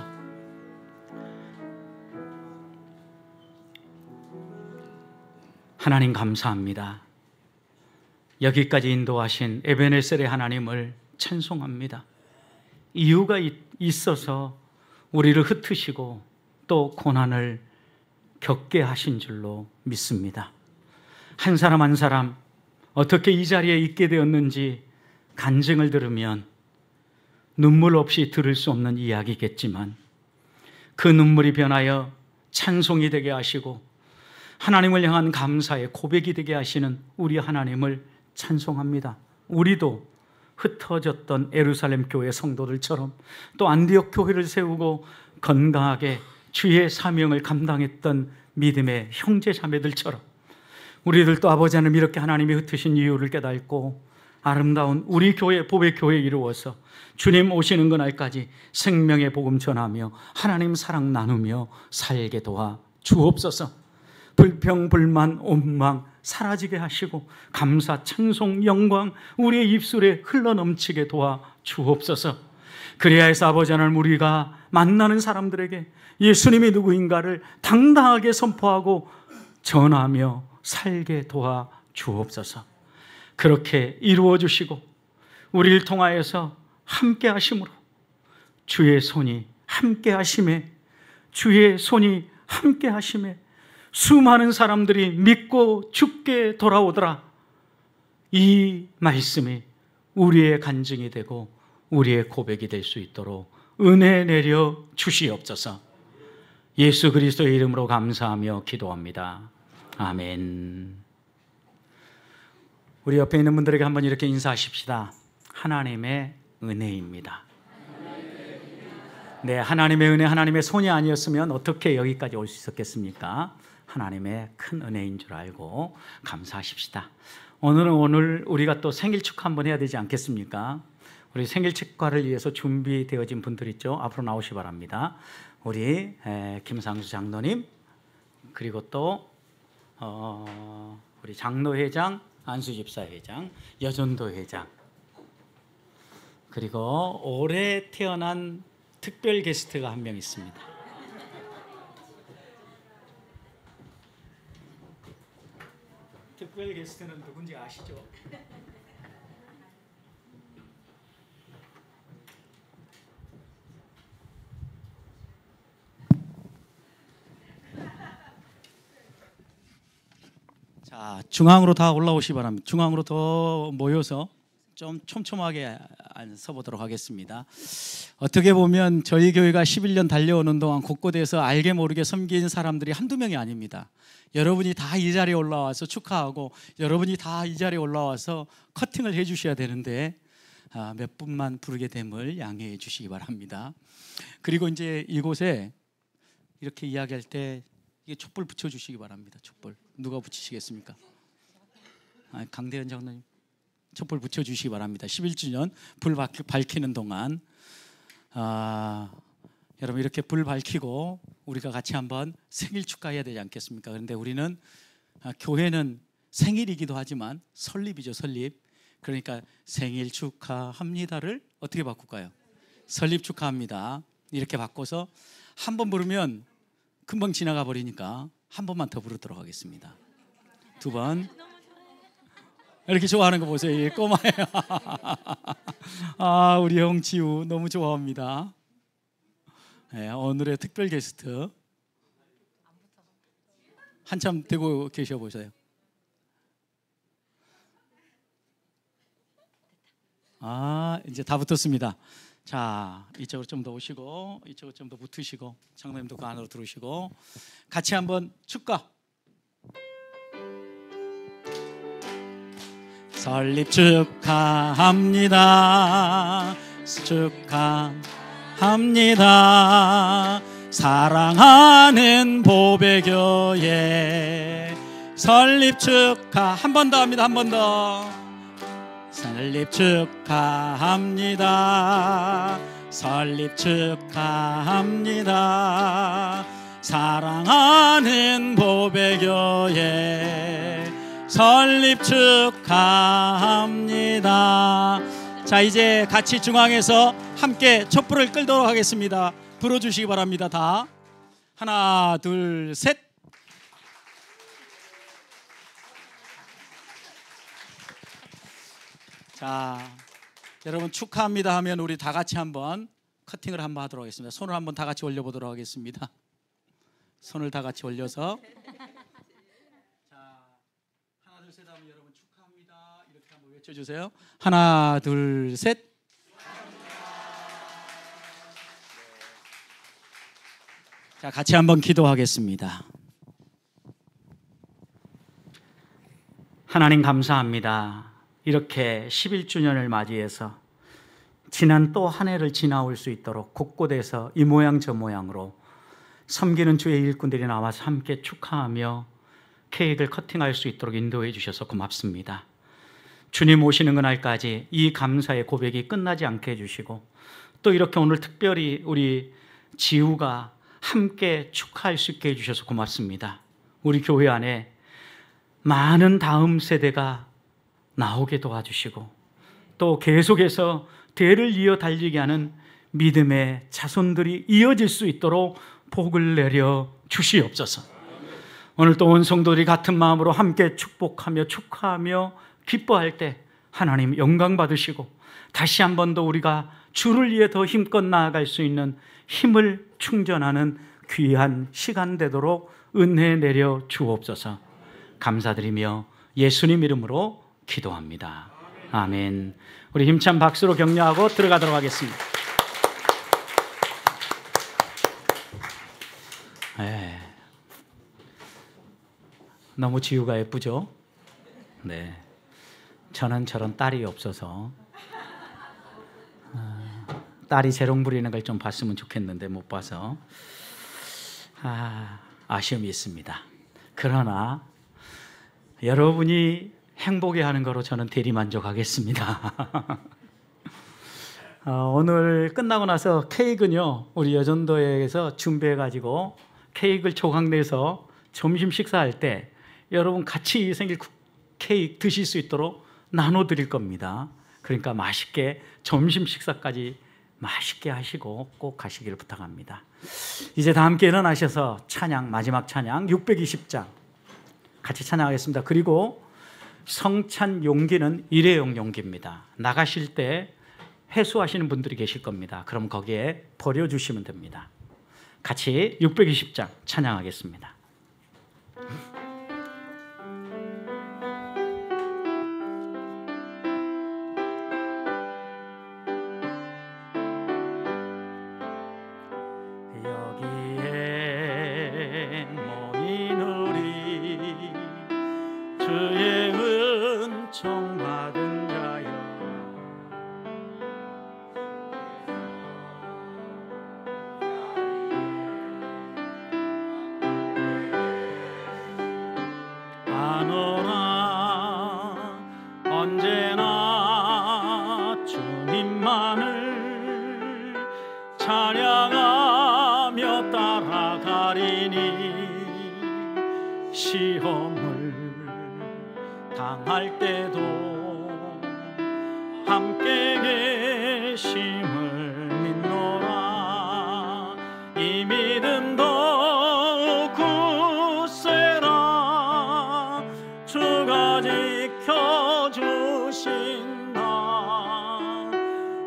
하나님 감사합니다. 여기까지 인도하신 에베네셀의 하나님을 찬송합니다. 이유가 있어서 우리를 흩으시고 또 고난을 겪게 하신 줄로 믿습니다. 한 사람 한 사람 어떻게 이 자리에 있게 되었는지 간증을 들으면 눈물 없이 들을 수 없는 이야기겠지만 그 눈물이 변하여 찬송이 되게 하시고 하나님을 향한 감사의 고백이 되게 하시는 우리 하나님을 찬송합니다. 우리도 흩어졌던 예루살렘 교회 성도들처럼 또 안디옥 교회를 세우고 건강하게 주의 사명을 감당했던 믿음의 형제 자매들처럼 우리들도 아버지 하나님 이렇게 하나님이 흩으신 이유를 깨닫고 아름다운 우리 교회 보배 교회 이루어서 주님 오시는 그날까지 생명의 복음 전하며 하나님 사랑 나누며 살게 도와 주옵소서. 불평 불만 원망 사라지게 하시고 감사 찬송 영광 우리의 입술에 흘러넘치게 도와 주옵소서. 그래야 해서 아버지 하나님 우리가 만나는 사람들에게 예수님이 누구인가를 당당하게 선포하고 전하며 살게 도와 주옵소서. 그렇게 이루어 주시고 우리를 통하여서 함께 하심으로 주의 손이 함께 하심에 주의 손이 함께 하심에 수많은 사람들이 믿고 죽게 돌아오더라. 이 말씀이 우리의 간증이 되고 우리의 고백이 될 수 있도록 은혜 내려 주시옵소서. 예수 그리스도의 이름으로 감사하며 기도합니다. 아멘. 우리 옆에 있는 분들에게 한번 이렇게 인사하십시다. 하나님의 은혜입니다. 네, 하나님의 은혜, 하나님의 손이 아니었으면 어떻게 여기까지 올 수 있었겠습니까? 하나님의 큰 은혜인 줄 알고 감사하십시다. 오늘 우리가 또 생일 축하 한번 해야 되지 않겠습니까? 우리 생일 축하를 위해서 준비되어진 분들 있죠? 앞으로 나오시 바랍니다. 우리 김상수 장로님, 그리고 또 우리 장로회장, 안수집사회장, 여전도 회장, 그리고 올해 태어난 특별 게스트가 한 명 있습니다. 특별 게스트는 누군지 아시죠? 자, 중앙으로 다 올라오시 바랍니다. 중앙으로 더 모여서 좀 촘촘하게 서보도록 하겠습니다. 어떻게 보면 저희 교회가 11년 달려오는 동안 곳곳에서 알게 모르게 섬긴 사람들이 한두 명이 아닙니다. 여러분이 다 이 자리에 올라와서 축하하고 여러분이 다 이 자리에 올라와서 커팅을 해 주셔야 되는데 몇 분만 부르게 됨을 양해해 주시기 바랍니다. 그리고 이제 이곳에 이렇게 이야기할 때 이게 촛불 붙여 주시기 바랍니다. 촛불 누가 붙이시겠습니까? 강대현 장로님 촛불 붙여 주시기 바랍니다. 11주년 불 밝히는 동안 여러분 이렇게 불 밝히고 우리가 같이 한번 생일 축하해야 되지 않겠습니까? 그런데 우리는 교회는 생일이기도 하지만 설립이죠. 설립. 그러니까 생일 축하합니다를 어떻게 바꿀까요? 설립 축하합니다. 이렇게 바꿔서 한 번 부르면 금방 지나가 버리니까 한 번만 더 부르도록 하겠습니다. 두 번. 이렇게 좋아하는 거 보세요. 이 꼬마예요. 우리 형 지우 너무 좋아합니다. 네, 오늘의 특별 게스트 한참 되고 계셔 보세요. 이제 다 붙었습니다. 자, 이쪽으로 좀 더 오시고, 이쪽으로 좀 더 붙으시고, 장로님도 그 안으로 들어오시고, 같이 한번 축가. 설립 축하합니다. 축하합니다. 사랑하는 보배교회 설립 축하. 한 번 더 합니다. 한 번 더. 설립 축하합니다. 설립 축하합니다. 사랑하는 보배교회 설립 축하합니다. 자, 이제 같이 중앙에서 함께 촛불을 끌도록 하겠습니다. 불어주시기 바랍니다. 다 하나 둘 셋. 자, 여러분 축하합니다 하면 우리 다 같이 한번 커팅을 한번 하도록 하겠습니다. 손을 한번 다 같이 올려보도록 하겠습니다. 손을 다 같이 올려서 자, 하나 둘 셋 하면 여러분 축하합니다 이렇게 한번 외쳐주세요. 하나 둘 셋. 자, 같이 한번 기도하겠습니다. 하나님 감사합니다. 이렇게 11주년을 맞이해서 지난 또 한 해를 지나올 수 있도록 곳곳에서 이 모양 저 모양으로 섬기는 주의 일꾼들이 나와서 함께 축하하며 케이크를 커팅할 수 있도록 인도해 주셔서 고맙습니다. 주님 오시는 그날까지 이 감사의 고백이 끝나지 않게 해주시고 또 이렇게 오늘 특별히 우리 지우가 함께 축하할 수 있게 해주셔서 고맙습니다. 우리 교회 안에 많은 다음 세대가 나오게 도와주시고 또 계속해서 대를 이어 달리게 하는 믿음의 자손들이 이어질 수 있도록 복을 내려 주시옵소서. 오늘 또 온 성도들이 같은 마음으로 함께 축복하며 축하하며 기뻐할 때 하나님 영광 받으시고 다시 한 번 더 우리가 주를 위해 더 힘껏 나아갈 수 있는 힘을 충전하는 귀한 시간 되도록 은혜 내려 주옵소서. 감사드리며 예수님 이름으로 기도합니다. 아멘. 우리 힘찬 박수로 격려하고 들어가도록 하겠습니다. 네. 너무 지우가 예쁘죠? 네. 저는 저런 딸이 없어서 딸이 재롱 부리는 걸 좀 봤으면 좋겠는데 못 봐서 아쉬움이 있습니다. 그러나 여러분이 행복해하는 거로 저는 대리만족하겠습니다. 오늘 끝나고 나서 케이크는요 우리 여전도에서 준비해가지고 케이크를 조각내서 점심 식사할 때 여러분 같이 생일 케이크 드실 수 있도록 나눠드릴 겁니다. 그러니까 맛있게 점심 식사까지 맛있게 하시고 꼭 가시기를 부탁합니다. 이제 다 함께 일어나셔서 찬양, 마지막 찬양 620장 같이 찬양하겠습니다. 그리고 성찬 용기는 일회용 용기입니다. 나가실 때 회수하시는 분들이 계실 겁니다. 그럼 거기에 버려주시면 됩니다. 같이 620장 찬양하겠습니다. 여기에 모인 우리 주의 은총 받은 자여 아노라 언제나 주님만을 찬양하며 따라가리니 시험을 당할 때도 함께 계심을 믿노라. 이 믿음 더욱 굳세라. 주가 지켜주신다.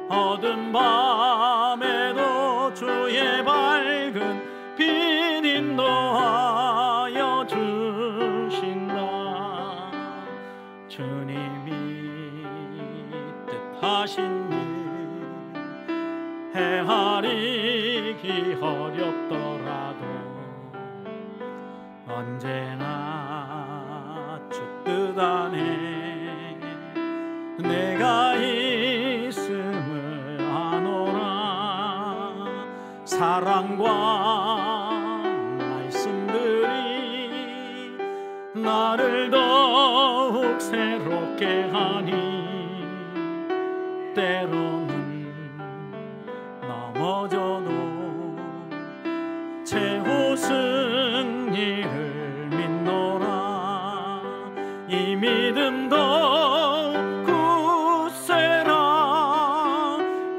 어두운 밤에도 주의 밝은 빛 인도하여 주신다. 주님이 뜻하시니 하신 일 헤아리기 어렵더라도 언제나 주 뜻 안에 내가 있음을 아노라. 사랑과 말씀들이 나를 더욱 새롭게 하니 때로는 넘어져도 최후 승리를 믿노라. 이 믿음도 굳세라.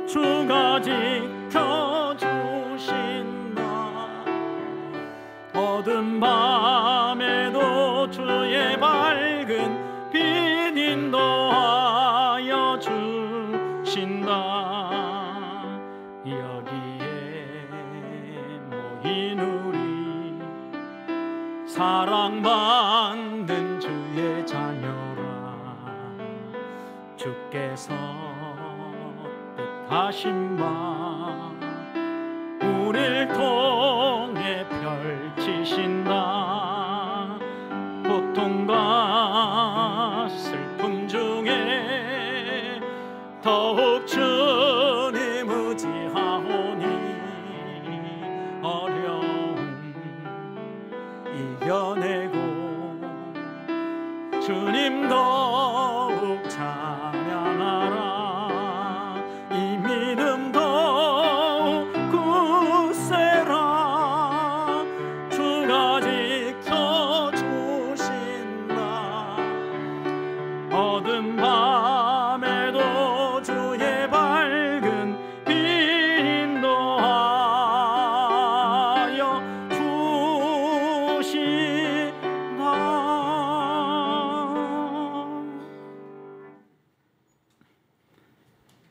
주가 지켜주신다. 어두운 밤에도 주의 밝은 빛 인도하여 주신다. 여기에 모인 우리 사랑받는 주의 자녀라. 주께서 뜻하신 바 우릴 통해 펼치신다. 고통과 슬픔 중에 더욱 주님 의지하오니 어려움 이겨내고 주님 더욱 찬양하라. 이 믿음도 굳세라. 주가 지켜주신다. 어두운 밤에도 주의 밝은 빛 인도하여 주신다.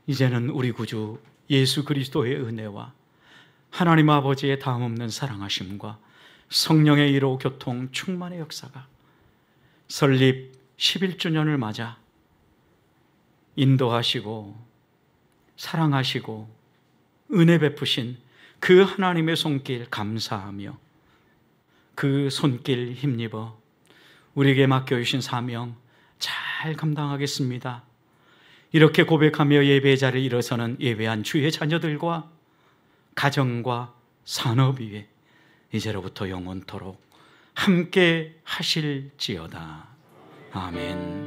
이제는 우리 구주 예수 그리스도의 은혜와 하나님 아버지의 다함없는 사랑하심과 성령의 이로 교통 충만의 역사가 설립 11주년을 맞아 인도하시고 사랑하시고 은혜 베푸신 그 하나님의 손길 감사하며 그 손길 힘입어 우리에게 맡겨주신 사명 잘 감당하겠습니다. 이렇게 고백하며 예배의 자리에 일어서는 예배한 주의 자녀들과 가정과 산업 위에 이제로부터 영원토록 함께 하실지어다. 아멘.